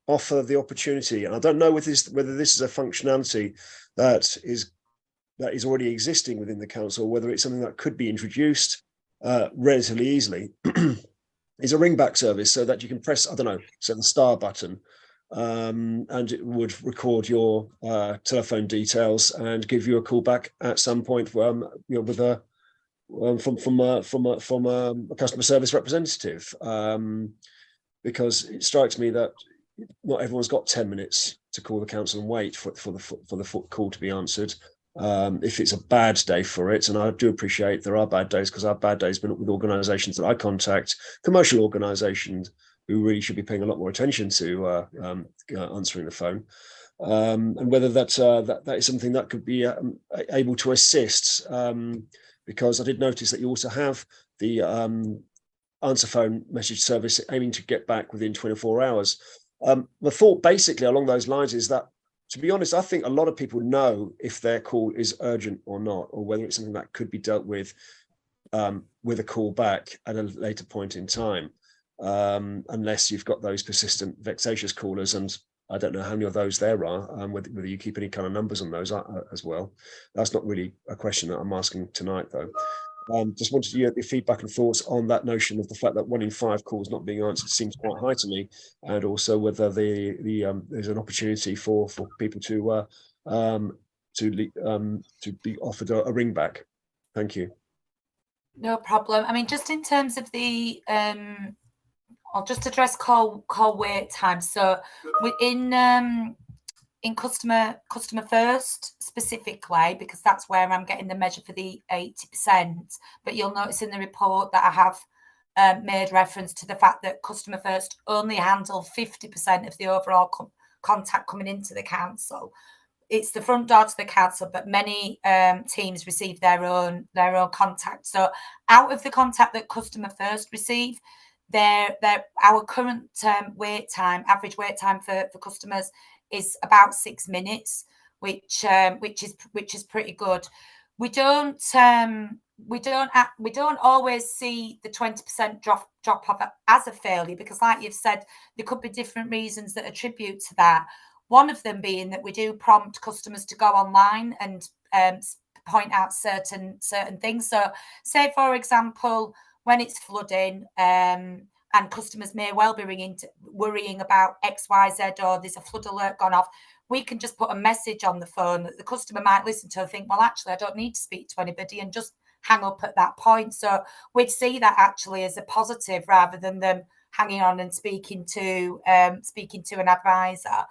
offer the opportunity, and I don't know whether this is a functionality that is already existing within the council, whether it's something that could be introduced relatively easily, is a ringback service, so that you can press, I don't know, so the star button, and it would record your telephone details and give you a call back at some point, with a from a customer service representative, because it strikes me that not everyone's got 10 minutes to call the council and wait for the call to be answered. If it's a bad day for it, and I do appreciate there are bad days, because our bad days been with organisations that I contact, commercial organisations who really should be paying a lot more attention to answering the phone, and whether that is something that could be able to assist. Because I did notice that you also have the answer phone message service aiming to get back within 24 hours. The thought basically along those lines is that, to be honest, I think a lot of people know if their call is urgent or not, or whether it's something that could be dealt with a call back at a later point in time, unless you've got those persistent, vexatious callers. And I don't know how many of those there are, whether you keep any kind of numbers on those as well. That's not really a question that I'm asking tonight, though. Just wanted to hear your feedback and thoughts on that notion of the fact that 1 in 5 calls not being answered seems quite high to me, and also whether there's an opportunity for people to be offered a ring back. Thank you. No problem. I mean, just in terms of the I'll just address call wait time. So in customer first specifically, because that's where I'm getting the measure for the 80%. But you'll notice in the report that I have made reference to the fact that customer first only handle 50% of the overall contact coming into the council. It's the front door to the council, but many teams receive their own contact. So out of the contact that customer first receive, our current average wait time for customers is about 6 minutes, which is pretty good. We don't always see the 20% drop off as a failure, because, like you've said, there could be different reasons that attribute to that. One of them being that we do prompt customers to go online and point out certain things. So, say for example, when it's flooding, and customers may well be worrying about X, Y, Z, or there's a flood alert gone off, we can just put a message on the phone that the customer might listen to and think, well, actually, I don't need to speak to anybody, and just hang up at that point. So we'd see that actually as a positive, rather than them hanging on and speaking to an advisor,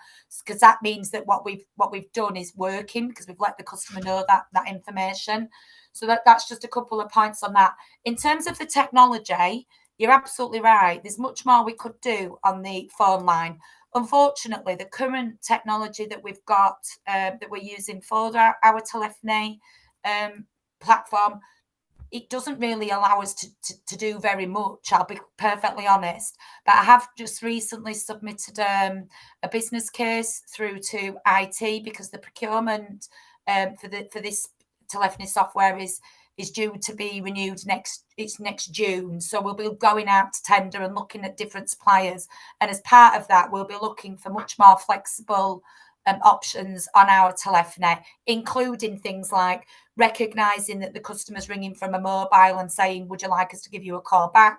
because that means that what we've done is working, because we've let the customer know that information. So that's just a couple of points on that. In terms of the technology, you're absolutely right. There's much more we could do on the phone line. Unfortunately, the current technology that we've got, that we're using for our telephony platform, it doesn't really allow us to do very much, I'll be perfectly honest. But I have just recently submitted a business case through to IT, because the procurement for this telephony software is due to be renewed next June. So we'll be going out to tender and looking at different suppliers. And as part of that, we'll be looking for much more flexible options on our telephony, including things like recognising that the customer's ringing from a mobile and saying, would you like us to give you a call back?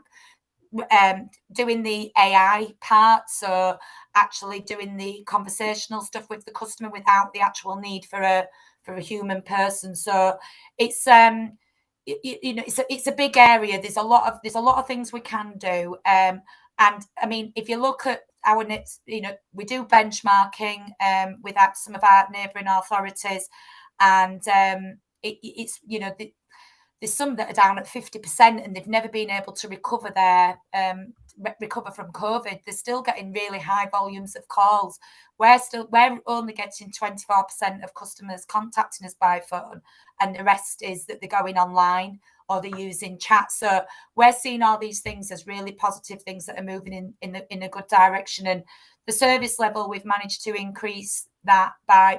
Doing the AI part, so actually doing the conversational stuff with the customer without the actual need for a human person. So it's it's a big area. There's a lot of things we can do. And I mean, if you look at our nets, we do benchmarking with some of our neighbouring authorities, and it's there's some that are down at 50% and they've never been able to recover their recover from COVID. They're still getting really high volumes of calls. We're only getting 24% of customers contacting us by phone, and the rest is that they're going online or they're using chat. So we're seeing all these things as really positive things that are moving in a good direction. And the service level, we've managed to increase that by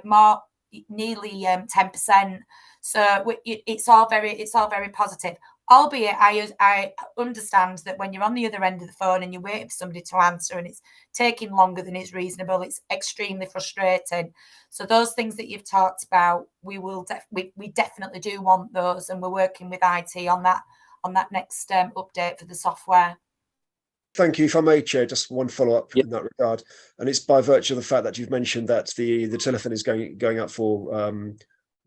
nearly 10%. So it's all very positive. Albeit, I understand that when you're on the other end of the phone and you're waiting for somebody to answer and it's taking longer than is reasonable, it's extremely frustrating. So those things that you've talked about, we definitely do want those, and we're working with IT on that next update for the software. Thank you. If I may, Chair, just one follow-up in that regard, and it's by virtue of the fact that you've mentioned that the telephone is going up for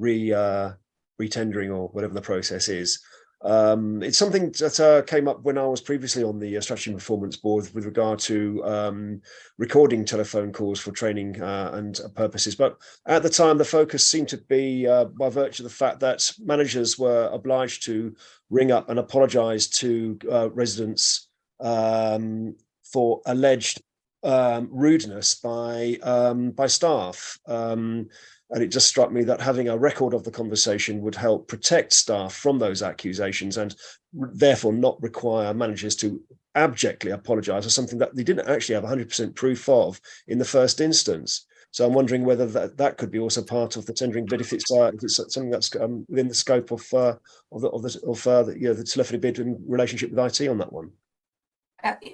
re-tendering or whatever the process is. It's something that came up when I was previously on the Strategy and Performance Board with regard to recording telephone calls for training and purposes. But at the time, the focus seemed to be by virtue of the fact that managers were obliged to ring up and apologise to residents for alleged rudeness by staff. And it just struck me that having a record of the conversation would help protect staff from those accusations and therefore not require managers to abjectly apologise for something that they didn't actually have 100% proof of in the first instance. So I'm wondering whether that could be also part of the tendering bid if it's something that's within the scope of the telephony bid in relationship with IT on that one.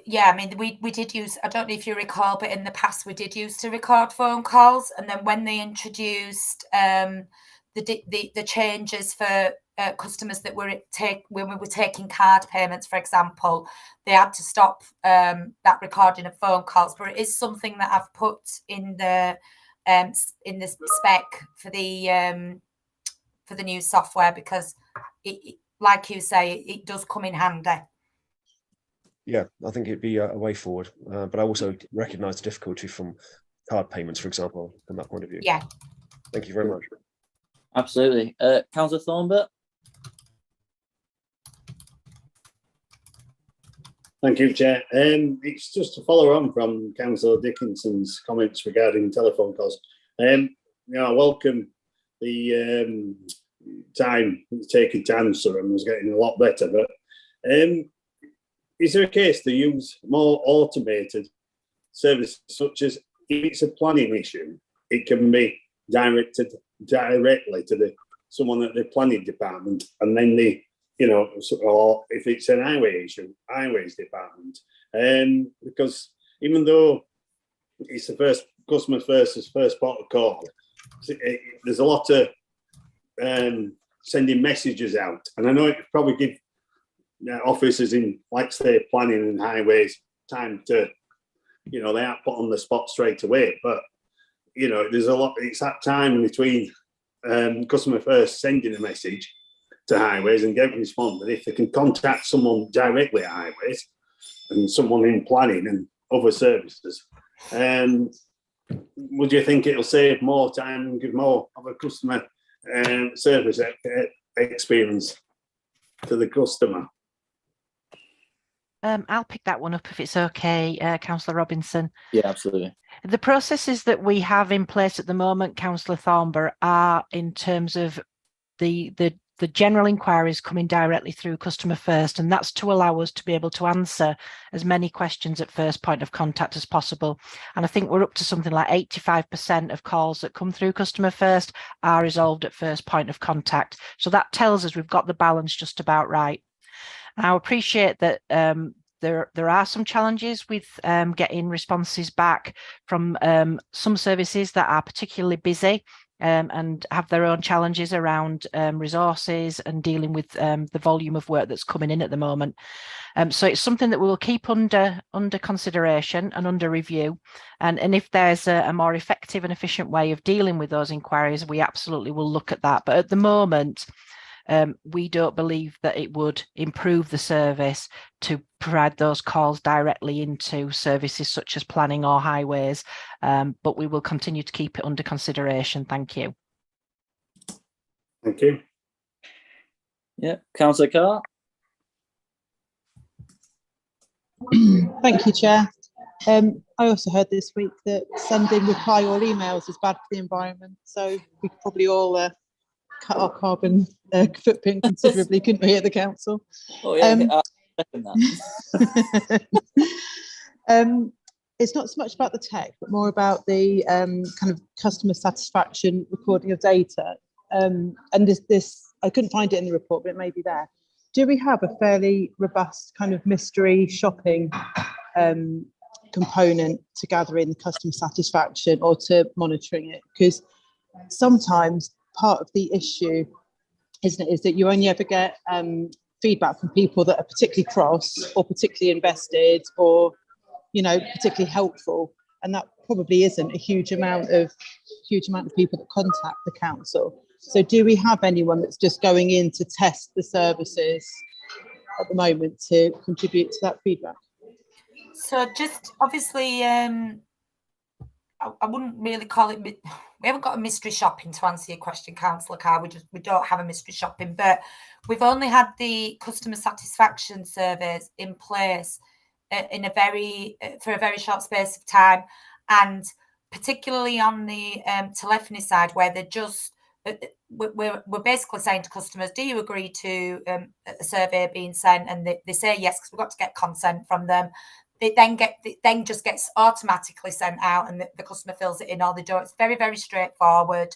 Yeah, I mean, we did use, I don't know if you recall, but in the past we did use to record phone calls, and then when they introduced the changes for customers that when we were taking card payments, for example, they had to stop that recording of phone calls. But it is something that I've put in the spec for the new software, because it, like you say, it does come in handy. Yeah, I think it'd be a way forward, but I also recognise the difficulty from card payments, for example, from that point of view. Yeah. Thank you very much. Absolutely. Councillor Thornborough. Thank you, Chair. It's just to follow on from Councillor Dickinson's comments regarding telephone calls. I welcome the time it's taken to answer and was getting a lot better, but is there a case to use more automated services, such as if it's a planning issue, it can be directed directly to someone at the planning department, and then or if it's an highway issue, highways department, because even though it's the first customer first port of call, there's a lot of sending messages out, and I know it probably give officers in, like, say, planning and highways time to, they aren't put on the spot straight away, but there's a lot, it's that time between customer first sending a message to highways and getting responded. If they can contact someone directly at highways and someone in planning and other services, would you think it'll save more time and give more of a customer service experience to the customer? I'll pick that one up if it's okay, Councillor Robinson. Yeah, absolutely. The processes that we have in place at the moment, Councillor Thornborough, are in terms of the general inquiries coming directly through customer first, and that's to allow us to be able to answer as many questions at first point of contact as possible. And I think we're up to something like 85% of calls that come through customer first are resolved at first point of contact. So that tells us we've got the balance just about right. I appreciate that there are some challenges with getting responses back from some services that are particularly busy and have their own challenges around resources and dealing with the volume of work that's coming in at the moment. So it's something that we will keep under consideration and under review. And if there's a more effective and efficient way of dealing with those inquiries, we absolutely will look at that. But at the moment, we don't believe that it would improve the service to provide those calls directly into services such as planning or highways, but we will continue to keep it under consideration. Thank you. Thank you. Yeah, Councillor Carr. Thank you, Chair. I also heard this week that sending reply all emails is bad for the environment, so we could probably all cut our carbon footprint considerably, couldn't we, at the council? Oh yeah, I second that. It's not so much about the tech, but more about the kind of customer satisfaction recording of data. And this, I couldn't find it in the report, but it may be there. Do we have a fairly robust kind of mystery shopping component to gathering the customer satisfaction or to monitoring it? Because sometimes part of the issue, isn't it, is that you only ever get feedback from people that are particularly cross or particularly invested or, you know, particularly helpful, and that probably isn't a huge amount of people that contact the council. So do we have anyone that's just going in to test the services at the moment to contribute to that feedback? So just obviously, I wouldn't really call it, we haven't got a mystery shopping, to answer your question, Councillor Carr. We don't have a mystery shopping, but we've only had the customer satisfaction surveys in place for a very short space of time, and particularly on the telephony side, where they're just we're basically saying to customers, do you agree to a survey being sent? And they say yes, because we've got to get consent from them. It then just gets automatically sent out, and the customer fills it in, or they don't. It's very, very straightforward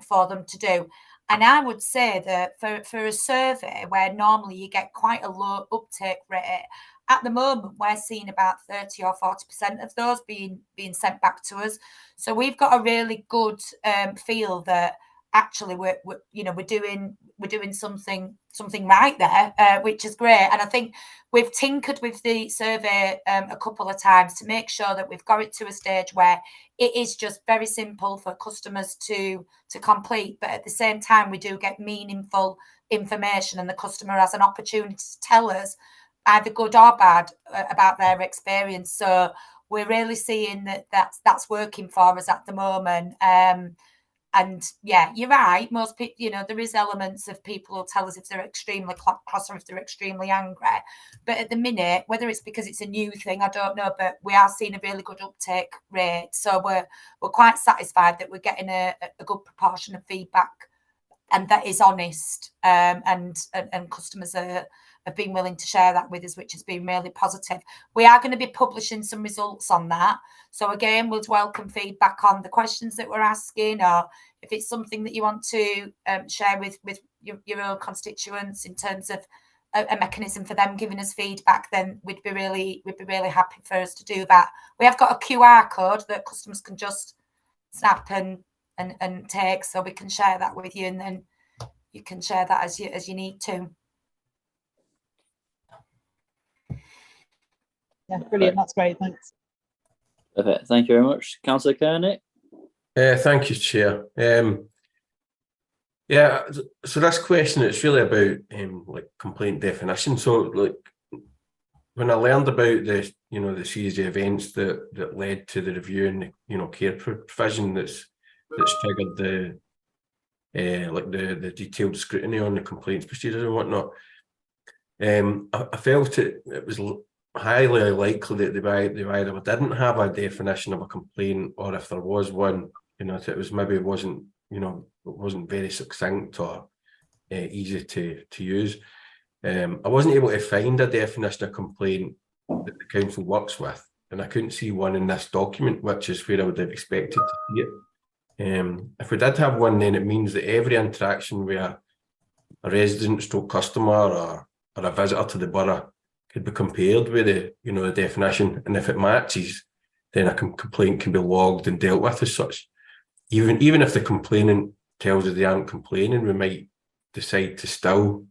for them to do. And I would say that for a survey where normally you get quite a low uptake rate, at the moment we're seeing about 30 or 40% of those being sent back to us. So we've got a really good feel that actually we're doing something right there, which is great. And I think we've tinkered with the survey a couple of times to make sure that we've got it to a stage where it is just very simple for customers to complete, but at the same time we do get meaningful information, and the customer has an opportunity to tell us either good or bad about their experience. So we're really seeing that's working for us at the moment. And yeah, you're right. Most people, there is elements of people will tell us if they're extremely cross or if they're extremely angry. But at the minute, whether it's because it's a new thing, I don't know, but we are seeing a really good uptake rate. So we're quite satisfied that we're getting a good proportion of feedback, and that is honest. And customers have been willing to share that with us, which has been really positive. We are going to be publishing some results on that. So again, we'll welcome feedback on the questions that we're asking, or if it's something that you want to share with your own constituents in terms of a mechanism for them giving us feedback, then we'd be really happy for us to do that. We have got a QR code that customers can just snap and take, so we can share that with you, and then you can share that as you need to. Yeah, brilliant. That's great. Thanks. Perfect. Thank you very much, Councillor Kearney. Thank you, Chair. Yeah, so this question, it's really about like complaint definition. So like when I learned about the series of events that led to the review and care provision that's triggered the detailed scrutiny on the complaints procedures and whatnot, I felt it was highly likely that they either didn't have a definition of a complaint, or if there was one, it was maybe wasn't very succinct or easy to use. I wasn't able to find a definition of complaint that the council works with, and I couldn't see one in this document, which is where I would have expected to see it. If we did have one, then it means that every interaction with a resident / customer or a visitor to the borough could be compared with the definition, and if it matches, then a complaint can be logged and dealt with as such. Even if the complainant tells us they aren't complaining, we might decide to still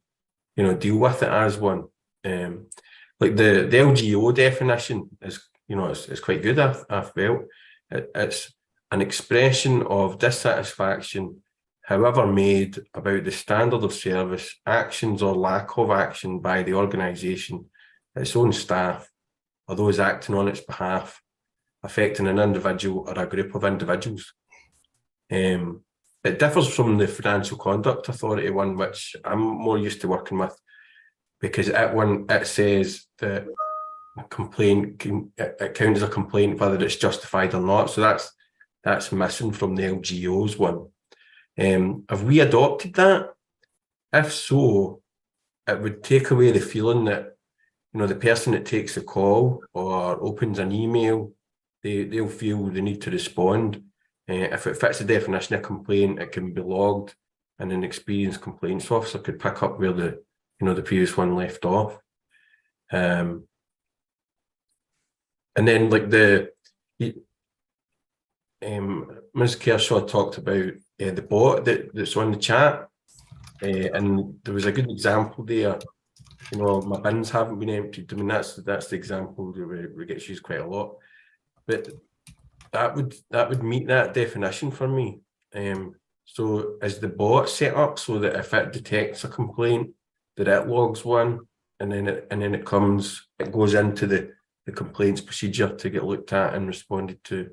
deal with it as one. Like the LGO definition is it's quite good. I felt it's an expression of dissatisfaction, however made, about the standard of service, actions or lack of action by the organisation, its own staff, or those acting on its behalf, affecting an individual or a group of individuals. it differs from the Financial Conduct Authority one, which I'm more used to working with, because it says that a complaint it counts as a complaint whether it's justified or not. So that's missing from the LGO's one. Have we adopted that? If so, it would take away the feeling that, you know, the person that takes a call or opens an email, they'll feel the need to respond. If it fits the definition of complaint, it can be logged, and an experienced complaints officer could pick up where the previous one left off. And then, like Ms. Kershaw talked about the bot that's on the chat, and there was a good example there. You know, my bins haven't been emptied. I mean, that's the example where it gets used quite a lot. But that would meet that definition for me. So is the bot set up so that if it detects a complaint, that it logs one, and then it goes into the complaints procedure to get looked at and responded to?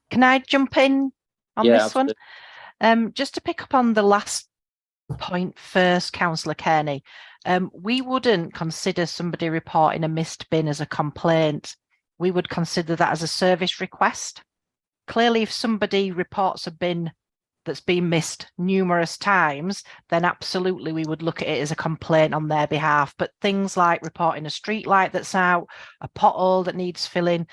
Can I jump in on this absolutely. one? Just to pick up on the last point first, Councillor Kearney, we wouldn't consider somebody reporting a missed bin as a complaint. We would consider that as a service request. Clearly, if somebody reports a bin that's been missed numerous times, then absolutely we would look at it as a complaint on their behalf. But things like reporting a street light that's out, a pothole that needs filling,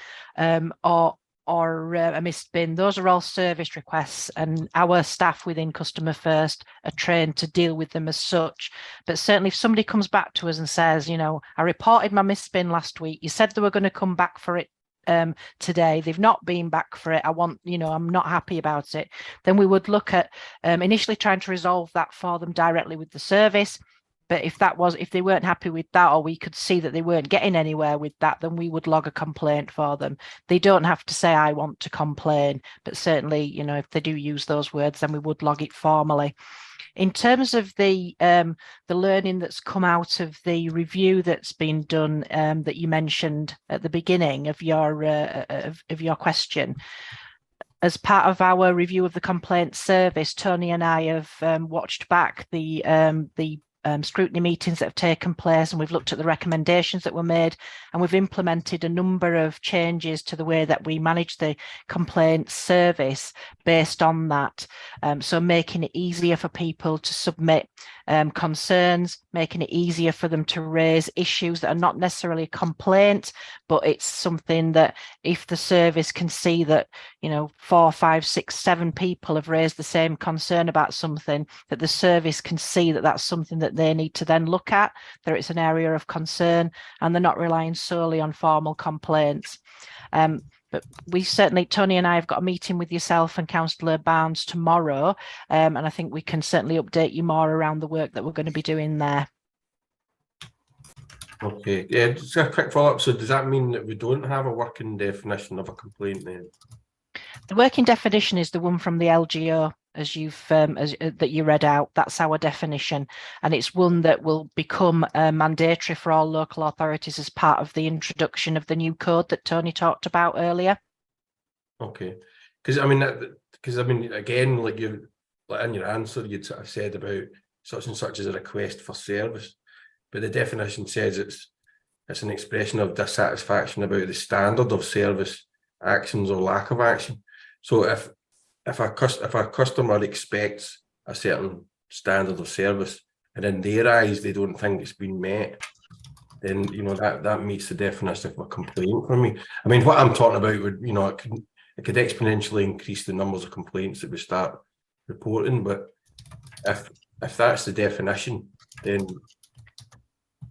or a missed bin, those are all service requests, and our staff within Customer First are trained to deal with them as such. But certainly if somebody comes back to us and says, you know, I reported my missed bin last week, you said they were going to come back for it today, they've not been back for it, I'm not happy about it, then we would look at initially trying to resolve that for them directly with the service. But if they weren't happy with that, or we could see that they weren't getting anywhere with that, then we would log a complaint for them. They don't have to say, I want to complain, but certainly, you know, if they do use those words, then we would log it formally. In terms of the learning that's come out of the review that's been done, that you mentioned at the beginning of your question, as part of our review of the complaint service, Tony and I have watched back the scrutiny meetings that have taken place, and we've looked at the recommendations that were made, and we've implemented a number of changes to the way that we manage the complaint service based on that. So making it easier for people to submit concerns, making it easier for them to raise issues that are not necessarily a complaint, but it's something that if the service can see that, you know, 4, 5, 6, 7 people have raised the same concern about something, that the service can see that that's something that they need to then look at, that it's an area of concern, and they're not relying solely on formal complaints. But we certainly, Tony and I have got a meeting with yourself and Councillor Barnes tomorrow, and I think we can certainly update you more around the work that we're going to be doing there. Okay, yeah, just a quick follow-up. So does that mean that we don't have a working definition of a complaint then? The working definition is the one from the LGO, as you've that you read out. That's our definition, and it's one that will become mandatory for all local authorities as part of the introduction of the new code that Tony talked about earlier. Okay, because I mean, again, like in your answer, you'd sort of said about such and such as a request for service, but the definition says it's an expression of dissatisfaction about the standard of service, actions or lack of action. So if a customer expects a certain standard of service, and in their eyes they don't think it's been met, then, you know, that meets the definition of a complaint for me. I mean, what I'm talking about would, you know, it could exponentially increase the numbers of complaints that we start reporting. But if that's the definition, then,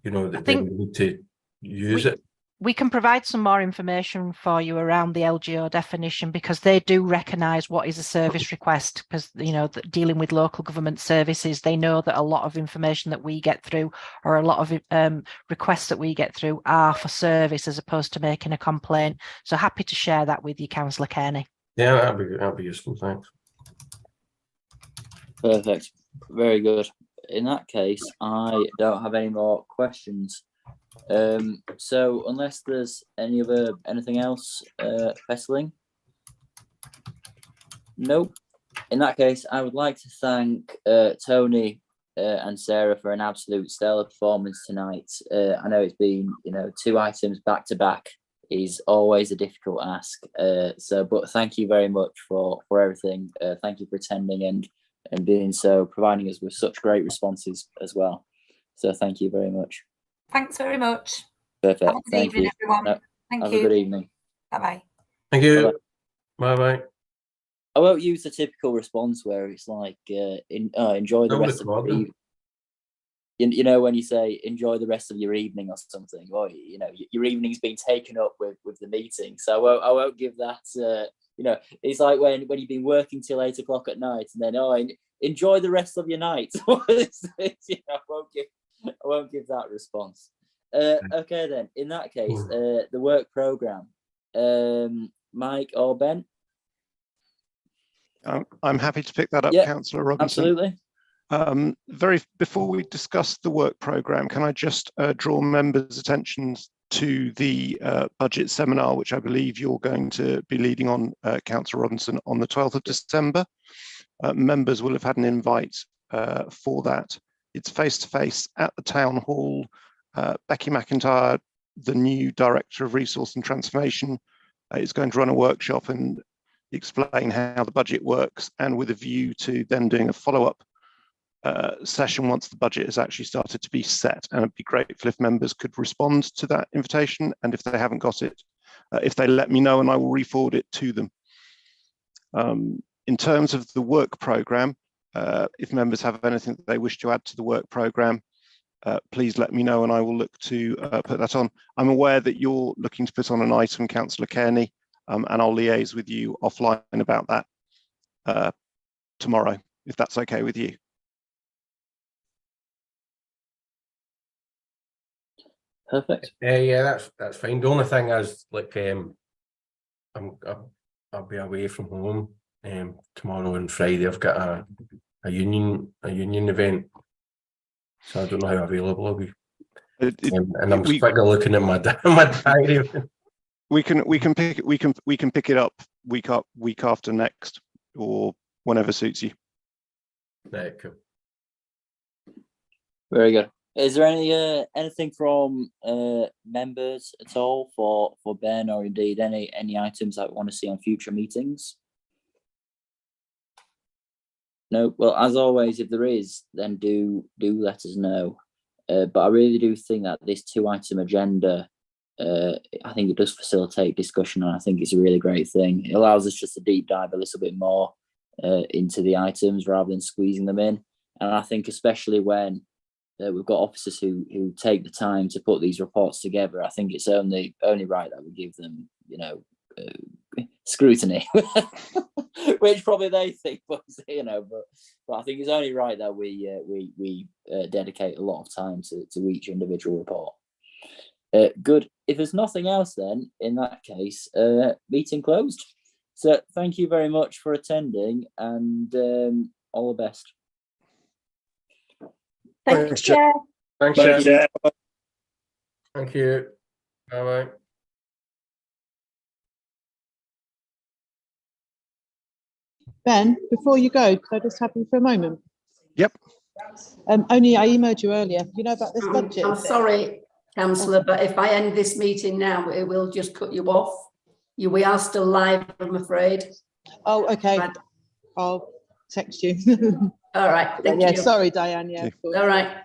you know, then we need to use it. We can provide some more information for you around the LGO definition, because they do recognise what is a service request, because, you know, dealing with local government services, they know that a lot of information that we get through, or a lot of requests that we get through, are for service as opposed to making a complaint. So happy to share that with you, Councillor Kearney. Yeah, that'd be useful, thanks. Perfect, very good. In that case, I don't have any more questions. So unless there's anything else, Fessling? Nope. In that case, I would like to thank Tony and Sarah for an absolute stellar performance tonight. I know it's been, 2 items back to back is always a difficult ask. But thank you very much for everything. Thank you for attending and being so, providing us with such great responses as well. So thank you very much. Thanks very much. Perfect. Have a good Thank evening, you. everyone. No, Thank have you. a good evening. Bye-bye. Thank you. Bye-bye. Bye bye. I won't use the typical response where it's like, enjoy the rest of your evening. When you say enjoy the rest of your evening or something, or your evening's been taken up with the meeting. So I won't give that. It's like when you've been working till 8 o'clock at night, and then enjoy the rest of your night. I won't give that response. Okay then. In that case, the work program. Mike or Ben? I'm happy to pick that up, Councillor Robinson. Absolutely. Before we discuss the work programme, can I just draw members' attention to the budget seminar, which I believe you're going to be leading on, Councillor Robinson, on the 12th of December. Members will have had an invite for that. It's face-to-face at the Town Hall. Becky McIntyre, the new Director of Resource and Transformation, is going to run a workshop and explain how the budget works, and with a view to then doing a follow-up session once the budget has actually started to be set. And it'd be grateful if members could respond to that invitation, and if they haven't got it, if they let me know and I will re-forward it to them. In terms of the work programme, if members have anything that they wish to add to the work programme, please let me know and I will look to put that on. I'm aware that you're looking to put on an item, Councillor Kearney, and I'll liaise with you offline about that tomorrow, if that's okay with you. Perfect. Yeah, that's fine. The only thing is, like, I'll be away from home tomorrow and Friday. I've got a union event, so I don't know how available I'll be. And I'm struggling looking at my diary. We can pick it up week after next, or whenever suits you. Right, cool. Very good. Is there anything from members at all for Ben, or indeed any items that we want to see on future meetings? No. Well, as always, if there is, then do let us know. But I really do think that this 2-item agenda, I think it does facilitate discussion, and I think it's a really great thing. It allows us just to deep dive a little bit more into the items rather than squeezing them in. And I think especially when we've got officers who take the time to put these reports together, I think it's only right that we give them, scrutiny, which probably they think, but I think it's only right that we dedicate a lot of time to each individual report. Good. If there's nothing else, then in that case, meeting closed. So thank you very much for attending, and all the best. Thanks, Chair. Thanks, Chair. Thank you. Bye-bye. Ben, before you go, could I just have you for a moment? Yep. Only I emailed you earlier. You know about this budget? I'm sorry, Councillor, but if I end this meeting now, it will just cut you off. We are still live, I'm afraid. Oh, okay. I'll text you. All right. Thank you. Sorry, Diane. Yeah. All right.